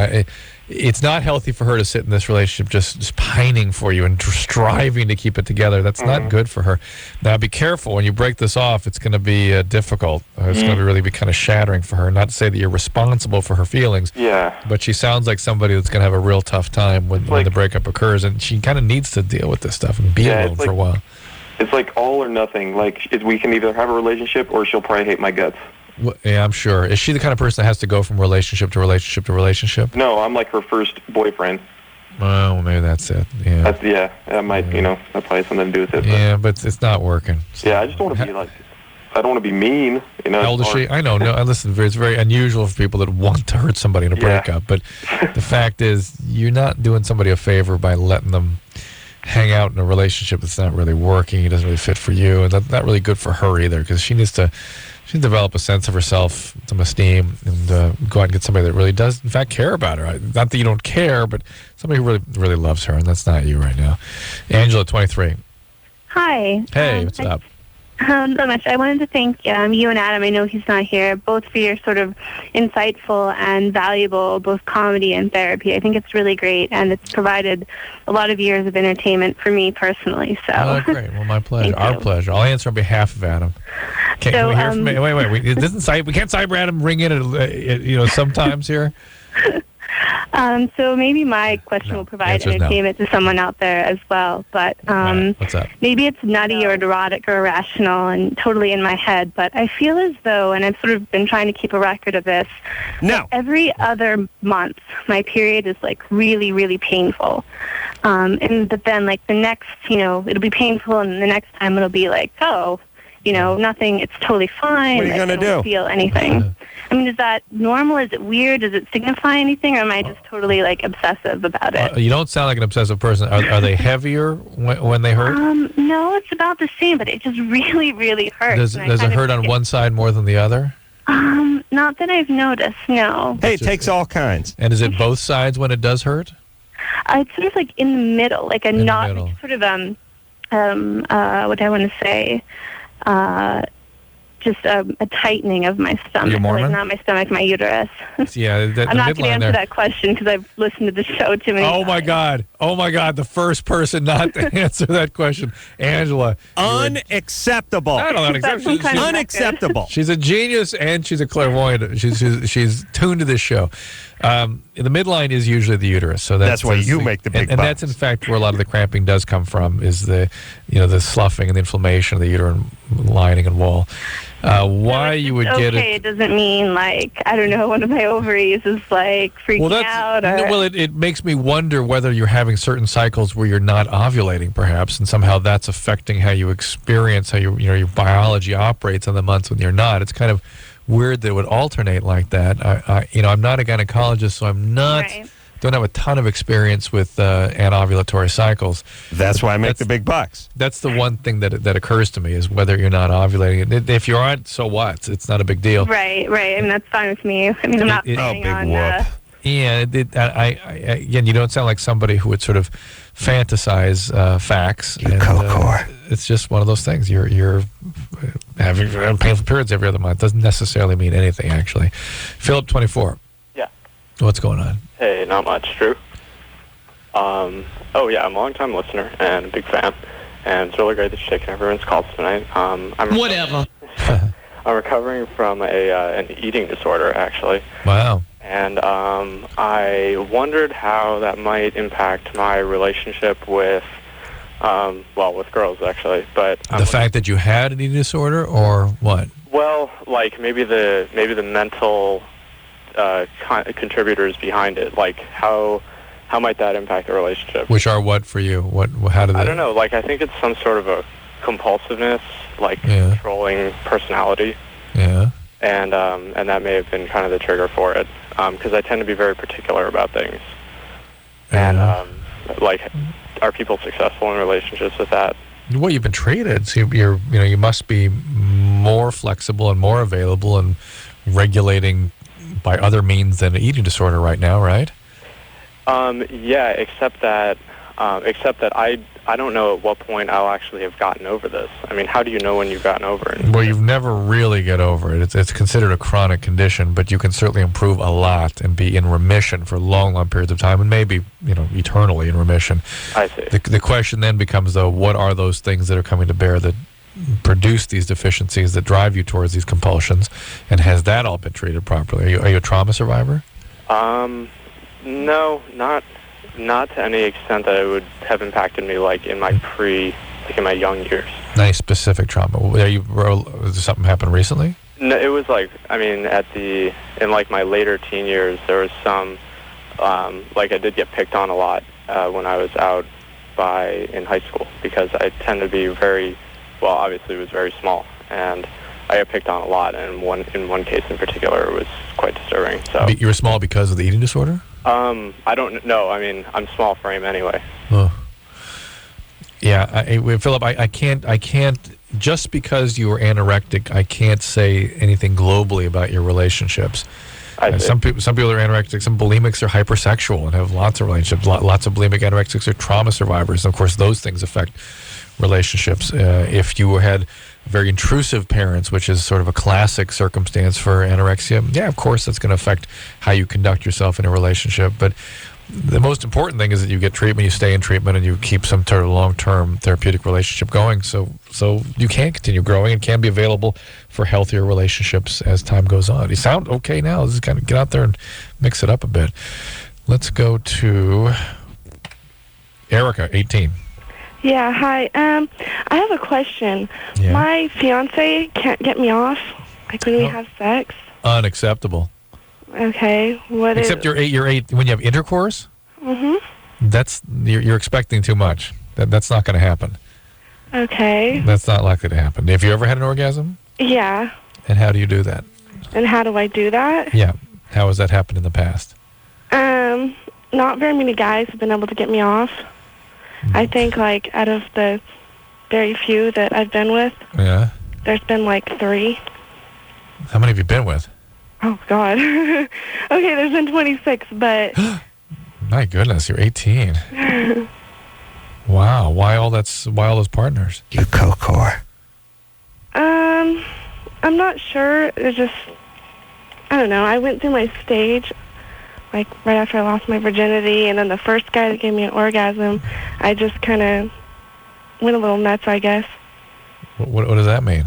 it's not healthy for her to sit in this relationship just pining for you and striving to keep it together. That's not good for her. Now, be careful. When you break this off, it's going to be difficult. It's going to really be kind of shattering for her. Not to say that you're responsible for her feelings. Yeah. But she sounds like somebody that's going to have a real tough time when the breakup occurs. And she kind of needs to deal with this stuff and be alone for a while. It's like all or nothing. Like, we can either have a relationship or she'll probably hate my guts. Well, yeah, I'm sure. Is she the kind of person that has to go from relationship to relationship to relationship? No, I'm like her first boyfriend. Well, maybe that's it. Yeah. That might, that probably has something to do with it. Yeah, but it's not working. So. Yeah, I just don't want to be like, I don't want to be mean, you know. How old is she? I know. No, listen, it's very unusual for people that want to hurt somebody in a breakup. But the fact is, you're not doing somebody a favor by letting them hang out in a relationship that's not really working. It doesn't really fit for you, and that's not really good for her either, because she needs to develop a sense of herself, some esteem, and go out and get somebody that really does, in fact, care about her. Not that you don't care, but somebody who really, really loves her, and that's not you right now. Angela, 23. Hi. Hey, what's up? So much. I wanted to thank you and Adam. I know he's not here, both for your sort of insightful and valuable both comedy and therapy. I think it's really great, and it's provided a lot of years of entertainment for me personally. So. Oh, great. Well, my pleasure. Our pleasure. I'll answer on behalf of Adam. Can we hear from me? Wait. We can't cyber Adam ring in sometimes here. So maybe my question will provide entertainment to someone out there as well. But what's up? Maybe it's nutty or neurotic or irrational and totally in my head. But I feel as though, and I've sort of been trying to keep a record of this, every other month my period is like really, really painful. But then like the next, it'll be painful, and the next time it'll be like, nothing, it's totally fine. What are you going to do? I don't feel anything. I mean, is that normal? Is it weird? Does it signify anything? Or am I just totally, obsessive about it? You don't sound like an obsessive person. Are they heavier when they hurt? No, it's about the same, but it just really, really hurts. Does it hurt on one side more than the other? Not that I've noticed, no. Hey, it takes all kinds. And is it both sides when it does hurt? It's sort of like in the middle, like a knot, like sort of, what do I want to say? Just a tightening of my stomach. You're Mormon? Not my stomach, my uterus. Yeah, I'm not going to answer that question because I've listened to the show too many times. Oh my God, the first person not to answer that question. Angela. Unacceptable. I don't know. Unacceptable. She's a genius and she's a clairvoyant. She's tuned to this show. The midline is usually the uterus, so that's why you make the big and that's in fact where a lot of the cramping does come from, is the sloughing and the inflammation of the uterine lining and wall. Why you would get it? It doesn't mean one of my ovaries is freaking out. Well, it makes me wonder whether you're having certain cycles where you're not ovulating, perhaps, and somehow that's affecting how you experience how your biology operates in the months when you're not. It's kind of weird that it would alternate like that. I'm not a gynecologist, so don't have a ton of experience with anovulatory cycles. That's why I make the big bucks. That's the one thing that occurs to me, is whether you're not ovulating. If you aren't, so what? It's not a big deal. Right. I mean, that's fine with me. I mean, I'm not planning on... Yeah, again, you don't sound like somebody who would sort of fantasize facts. It's just one of those things. You're having painful periods every other month. Doesn't necessarily mean anything, actually. Philip, 24. Yeah. What's going on? Hey, not much, Drew. I'm a long-time listener and a big fan, and it's really great that you're taking everyone's calls tonight. Whatever. I'm recovering from an eating disorder, actually. Wow. And I wondered how that might impact my relationship with, with girls, actually. But the fact that you had an eating disorder, or what? Well, maybe the mental contributors behind it. How might that impact the relationship? Which are what for you? How do they? I don't know. I think it's some sort of a compulsiveness, controlling personality. Yeah. And that may have been kind of the trigger for it, because I tend to be very particular about things. And are people successful in relationships with that? Well, you've been treated, so you must be more flexible and more available and regulating by other means than an eating disorder right now, right? Yeah, except that I don't know at what point I'll actually have gotten over this. I mean, how do you know when you've gotten over it? Well, you've never really get over it. It's considered a chronic condition, but you can certainly improve a lot and be in remission for long, long periods of time, and maybe, eternally in remission. I see. The question then becomes, though, what are those things that are coming to bear that produce these deficiencies that drive you towards these compulsions, and has that all been treated properly? Are you a trauma survivor? No, not to any extent that it would have impacted me in my young years. Nice specific trauma. Did something happen recently? No, it was in my later teen years, there was some, I did get picked on a lot when I was out in high school, because I tend to be obviously was very small, and I got picked on a lot, and in one case in particular, it was quite disturbing. So You were small because of the eating disorder? I don't know. I mean, I'm small frame anyway. Oh. Yeah, Philip, I can't, just because you were anorectic, I can't say anything globally about your relationships. Some people are anorectic, some bulimics are hypersexual and have lots of relationships. Lots of bulimic anorexics are trauma survivors. And of course, those things affect relationships. If you had very intrusive parents, which is sort of a classic circumstance for anorexia, yeah, of course, that's going to affect how you conduct yourself in a relationship. But the most important thing is that you get treatment, you stay in treatment, and you keep some sort of long-term therapeutic relationship going, so you can continue growing and can be available for healthier relationships as time goes on. You sound okay now. Let's just kind of get out there and mix it up a bit. Let's go to Erica, 18. Yeah, hi. I have a question. Yeah. My fiance can't get me off, like when we have sex. Unacceptable. Okay, what Except you're eight when you have intercourse. Mm-hmm. That's you're expecting too much. That's not going to happen. Okay. That's not likely to happen. Have you ever had an orgasm? Yeah. And how do you do that? And how do I do that? Yeah. How has that happened in the past? Not very many guys have been able to get me off. I think, like, out of the very few that I've been with, yeah, there's been like 3. How many have you been with? Oh, God. Okay, there's been 26, but... My goodness, you're 18. Wow. Why all those partners? You co-core. I'm not sure. It's just... I don't know. I went through my stage, like, right after I lost my virginity, and then the first guy that gave me an orgasm, I just kind of went a little nuts, I guess. What does that mean?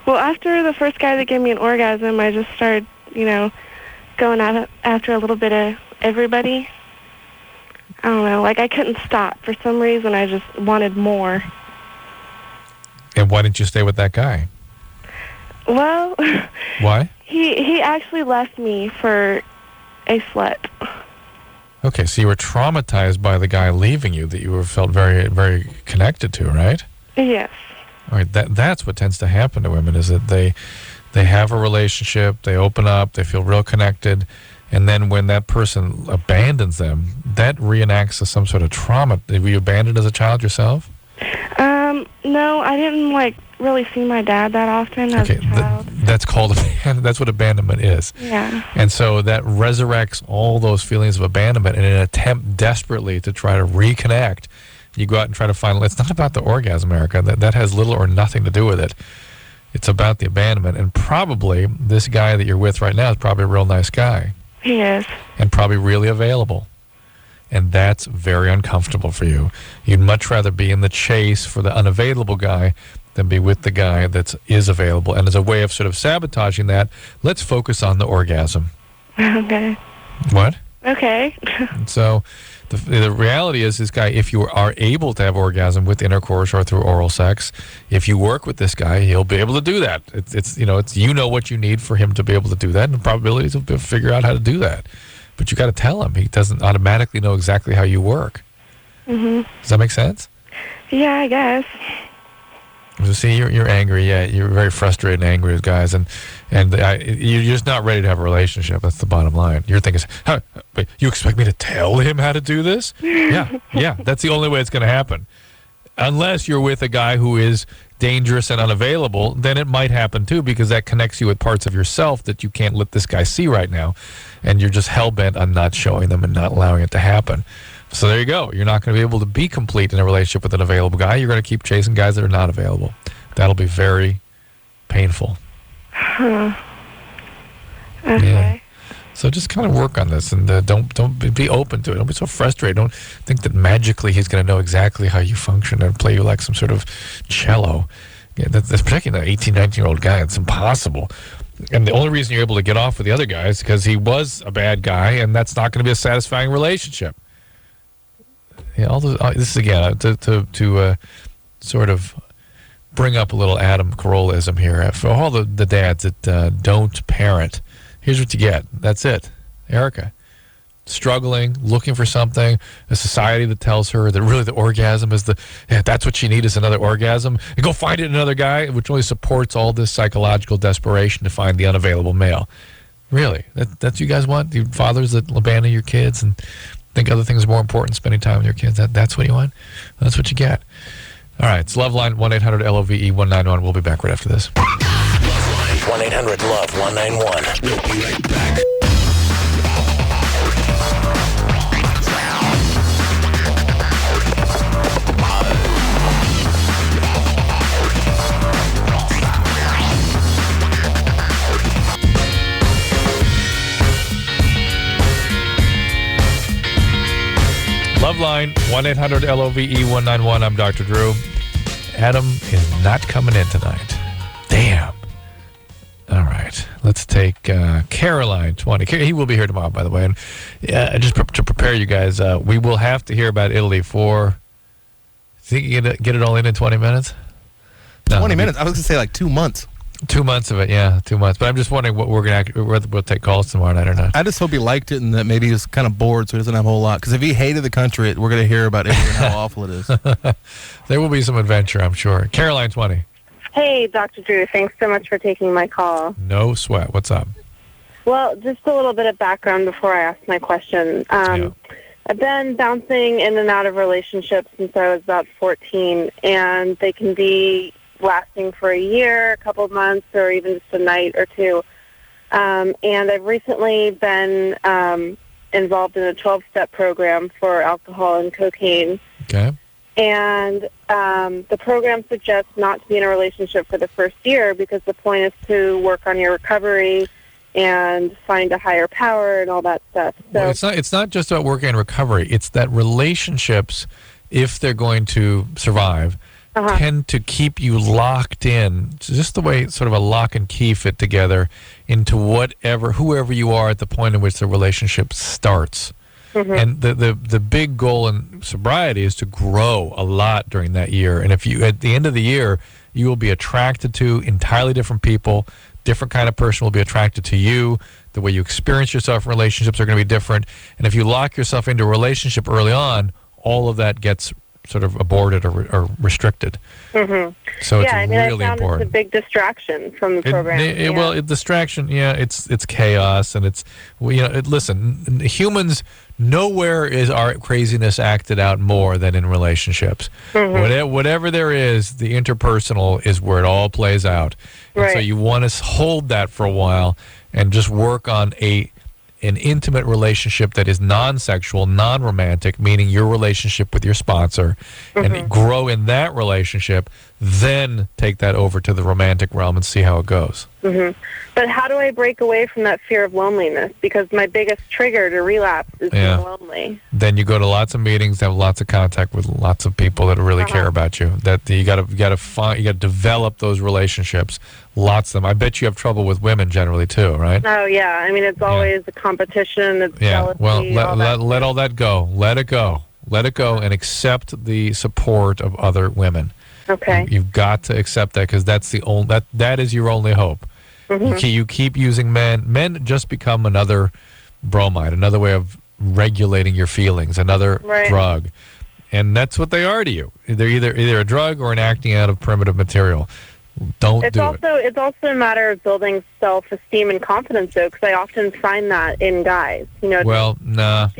Well, after the first guy that gave me an orgasm, I just started, going after a little bit of everybody. I don't know, like I couldn't stop. For some reason, I just wanted more. And why didn't you stay with that guy? Well... Why? He actually left me for a slut. Okay, so you were traumatized by the guy leaving you that you felt very, very connected to, right? Yes. All right, that's what tends to happen to women, is that they have a relationship, they open up, they feel real connected, and then when that person abandons them, that reenacts as some sort of trauma. Were you abandoned as a child yourself? No, I didn't, really see my dad that often as a child. That's what abandonment is. Yeah. And so that resurrects all those feelings of abandonment in an attempt desperately to try to reconnect. You go out and try to find... It's not about the orgasm, Erica. That has little or nothing to do with it. It's about the abandonment. And probably this guy that you're with right now is probably a real nice guy. He is. And probably really available. And that's very uncomfortable for you. You'd much rather be in the chase for the unavailable guy than be with the guy that is available. And as a way of sort of sabotaging that, let's focus on the orgasm. Okay. What? Okay. So the reality is, this guy, if you are able to have orgasm with intercourse or through oral sex, if you work with this guy, he'll be able to do that. It's what you need for him to be able to do that, and the probabilities he'll figure out how to do that. But you got to tell him. He doesn't automatically know exactly how you work. Mm-hmm. Does that make sense? Yeah, I guess. So see, you're angry. Yeah, you're very frustrated and angry with guys, and you're just not ready to have a relationship. That's the bottom line. You're thinking, wait, you expect me to tell him how to do this? Yeah. That's the only way it's going to happen. Unless you're with a guy who is dangerous and unavailable, then it might happen too, because that connects you with parts of yourself that you can't let this guy see right now, and you're just hell-bent on not showing them and not allowing it to happen. So there you go. You're not going to be able to be complete in a relationship with an available guy. You're going to keep chasing guys that are not available. That'll be very painful. Huh. Okay. Yeah. So just kind of work on this, and don't be open to it. Don't be so frustrated. Don't think that magically he's going to know exactly how you function and play you like some sort of cello. Yeah, that's particularly an 18, 19-year-old guy. It's impossible. And the only reason you're able to get off with the other guy is because he was a bad guy, and that's not going to be a satisfying relationship. Yeah, this is again to sort of bring up a little Adam Carollaism here. For all the dads that don't parent, here's what you get. That's it, Erica. struggling, looking for something, a society that tells her that really the orgasm is that's what she needs is another orgasm, and go find it in another guy, which only supports all this psychological desperation to find the unavailable male. Really? That's what you guys want? You fathers that abandon your kids and think other things are more important than spending time with your kids? That's what you want? That's what you get. All right, it's LoveLine, 1-800-LOVE-191. We'll be back right after this. 1-800-LOVE-191. We'll be right back. LoveLine, 1-800-LOVE-191. I'm Dr. Drew. Adam is not coming in tonight. Damn. All right. Let's take Caroline, 20. He will be here tomorrow, by the way. And just to prepare you guys, we will have to hear about Italy for... Think you get it all in 20 minutes? No, 20 minutes? I was going to say like 2 months. 2 months of it, yeah, 2 months. But I'm just wondering what we're going to... Whether we'll take calls tomorrow night or not. I just hope he liked it and that maybe he was kind of bored so he doesn't have a whole lot. Because if he hated the country, we're going to hear about Italy and how awful it is. There will be some adventure, I'm sure. Caroline, 20. Hey, Dr. Drew. Thanks so much for taking my call. No sweat. What's up? Well, just a little bit of background before I ask my question. I've been bouncing in and out of relationships since I was about 14, and they can be lasting for a year, a couple of months, or even just a night or two. And I've recently been involved in a 12-step program for alcohol and cocaine. Okay. And the program suggests not to be in a relationship for the first year because the point is to work on your recovery and find a higher power and all that stuff. So well, it's not just about working on recovery. It's that relationships, if they're going to survive, tend to keep you locked in, just the way sort of a lock and key fit together into whoever you are at the point in which the relationship starts. And the big goal in sobriety is to grow a lot during that year. And if you, at the end of the year, you will be attracted to entirely different people, different kind of person will be attracted to you. The way you experience yourself in relationships are going to be different. And if you lock yourself into a relationship early on, all of that gets sort of aborted or restricted. So it's really I found important. It's a big distraction from the program. Well, distraction, it's chaos, and it's listen, humans, nowhere is our craziness acted out more than in relationships. Whatever there is, the interpersonal is where it all plays out. And so you want to hold that for a while and just work on an intimate relationship that is non-sexual, non-romantic, meaning your relationship with your sponsor, and grow in that relationship, then take that over to the romantic realm and see how it goes. But how do I break away from that fear of loneliness? Because my biggest trigger to relapse is being lonely. Then you go to lots of meetings, have lots of contact with lots of people that really care about you. That you got to develop those relationships. Lots of them. I bet you have trouble with women generally too, right? Oh yeah, I mean it's always a competition. It's jealousy. Well, let all that go. Let it go. Let it go, and accept the support of other women. Okay. You've got to accept that because that's that is your only hope. You keep using men. Men just become another bromide, another way of regulating your feelings, another drug, and that's what they are to you. They're either a drug or an acting out of primitive material. It's also a matter of building self-esteem and confidence, though, because I often find that in guys. No. That's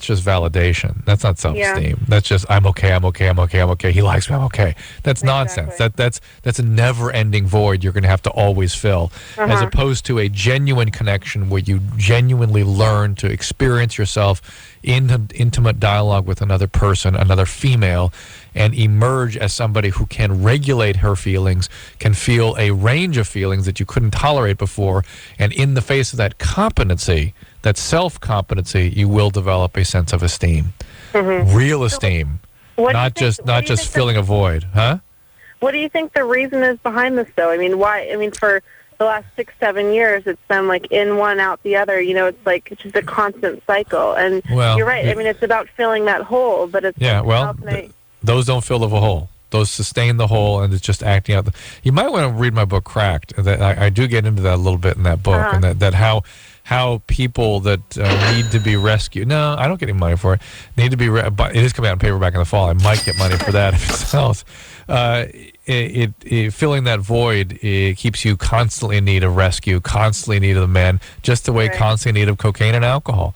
just validation. That's not self-esteem. That's just I'm okay. He likes me. I'm okay. That's nonsense. That's a never-ending void you're going to have to always fill, as opposed to a genuine connection where you genuinely learn to experience yourself in intimate dialogue with another person, another female, and emerge as somebody who can regulate her feelings, can feel a range of feelings that you couldn't tolerate before, and in the face of that competency, that self-competency, you will develop a sense of esteem, real esteem, not just filling a void, huh? What do you think the reason is behind this, though? I mean, why? I mean, for the last 6-7 years, it's been like in one, out the other. It's just a constant cycle. And you're right. I mean, it's about filling that hole, but it's those don't fill the hole. Those sustain the hole, and it's just acting out. You might want to read my book, Cracked. That I do get into that a little bit in that book, and that how how people that need to be rescued. No, I don't get any money for it. Need to be, but it is coming out in paperback in the fall. I might get money for that if it sells. Filling that void, it keeps you constantly in need of rescue, constantly in need of the men, just the way constantly in need of cocaine and alcohol.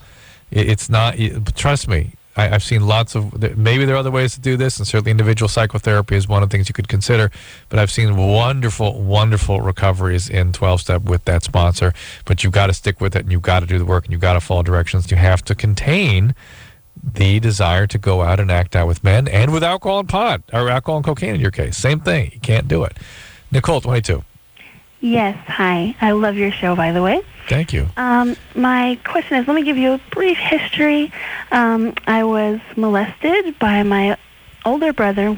It's not. Trust me. I've seen lots of, maybe there are other ways to do this, and certainly individual psychotherapy is one of the things you could consider, but I've seen wonderful, wonderful recoveries in 12-step with that sponsor, but you've got to stick with it, and you've got to do the work, and you've got to follow directions. You have to contain the desire to go out and act out with men and with alcohol and pot, or alcohol and cocaine in your case. Same thing. You can't do it. Nicole, 22. Yes, hi. I love your show, by the way. Thank you. My question is, let me give you a brief history. I was molested by my older brother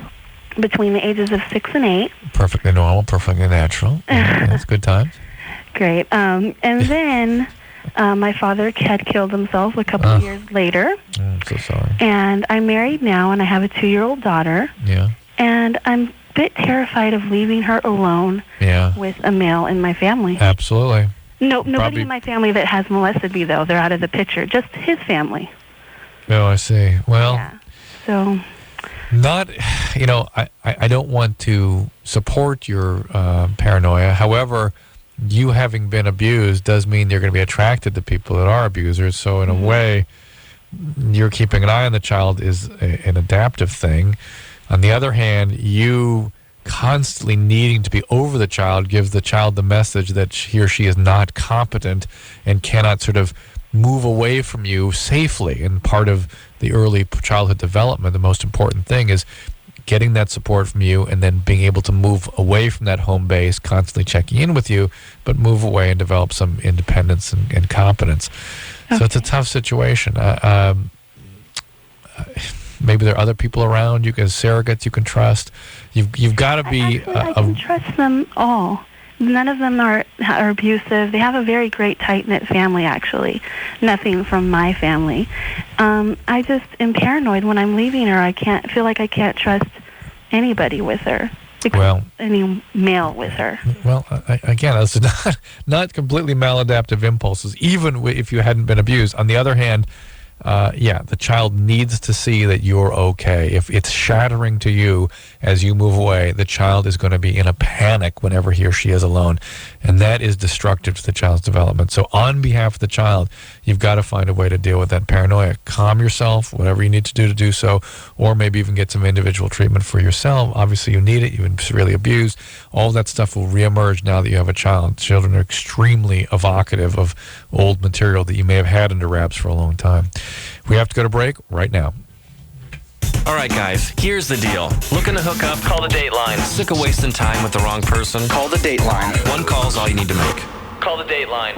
between the ages of 6 and 8. Perfectly normal, perfectly natural. That's good times. Great. And then my father had killed himself a couple of years later. I'm so sorry. And I'm married now, and I have a 2-year-old daughter. Yeah. And I'm a bit terrified of leaving her alone with a male in my family. Absolutely. Nobody in my family that has molested me, though. They're out of the picture. Just his family. Oh, I see. Well, so not, I don't want to support your paranoia. However, you having been abused does mean you're going to be attracted to people that are abusers. So in a way, you're keeping an eye on the child is an adaptive thing. On the other hand, you constantly needing to be over the child gives the child the message that he or she is not competent and cannot sort of move away from you safely. And part of the early childhood development, the most important thing is getting that support from you and then being able to move away from that home base, constantly checking in with you, but move away and develop some independence and competence. Okay. So it's a tough situation. Maybe there are other people around you, as surrogates you can trust. You've got to be. I can trust them all. None of them are abusive. They have a very great tight-knit family, actually. Nothing from my family. I just am paranoid when I'm leaving her. I feel like I can't trust anybody with her. Any male with her. Well, again, those are not completely maladaptive impulses, even if you hadn't been abused. On the other hand, the child needs to see that you're okay. If it's shattering to you as you move away, the child is going to be in a panic whenever he or she is alone. And that is destructive to the child's development. So on behalf of the child, you've got to find a way to deal with that paranoia. Calm yourself, whatever you need to do so, or maybe even get some individual treatment for yourself. Obviously, you need it. You've been severely abused. All that stuff will reemerge now that you have a child. Children are extremely evocative of old material that you may have had under wraps for a long time. We have to go to break right now. All right, guys, here's the deal. Looking to hook up? Call the Dateline. Sick of wasting time with the wrong person? Call the Dateline. One call's all you need to make. Call the Dateline.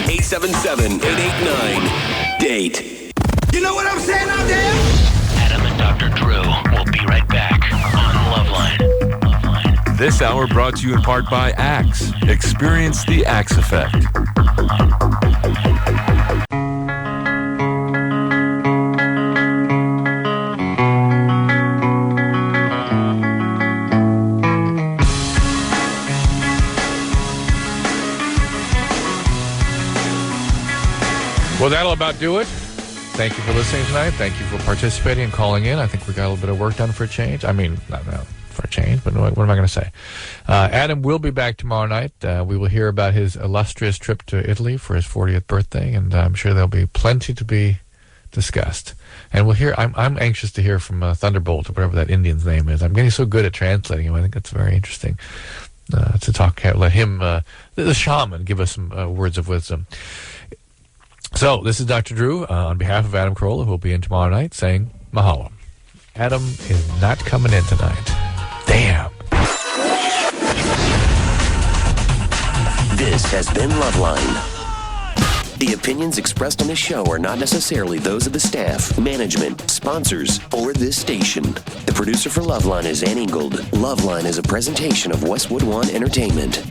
1-877-889-DATE. You know what I'm saying out there? Adam and Dr. Drew will be right back on LoveLine. This hour brought to you in part by Axe. Experience the Axe effect. Well, that'll about do it. Thank you for listening tonight. Thank you for participating and calling in. I think we got a little bit of work done for a change. I mean, not for a change, but what am I going to say? Adam will be back tomorrow night. We will hear about his illustrious trip to Italy for his 40th birthday, and I'm sure there'll be plenty to be discussed. And we'll hear. I'm anxious to hear from Thunderbolt, or whatever that Indian's name is. I'm getting so good at translating him. I think that's very interesting to talk. Let him, the shaman, give us some words of wisdom. So, this is Dr. Drew on behalf of Adam Carolla, who will be in tomorrow night, saying mahalo. Adam is not coming in tonight. Damn. This has been LoveLine. The opinions expressed on this show are not necessarily those of the staff, management, sponsors, or this station. The producer for LoveLine is Ann Ingold. LoveLine is a presentation of Westwood One Entertainment.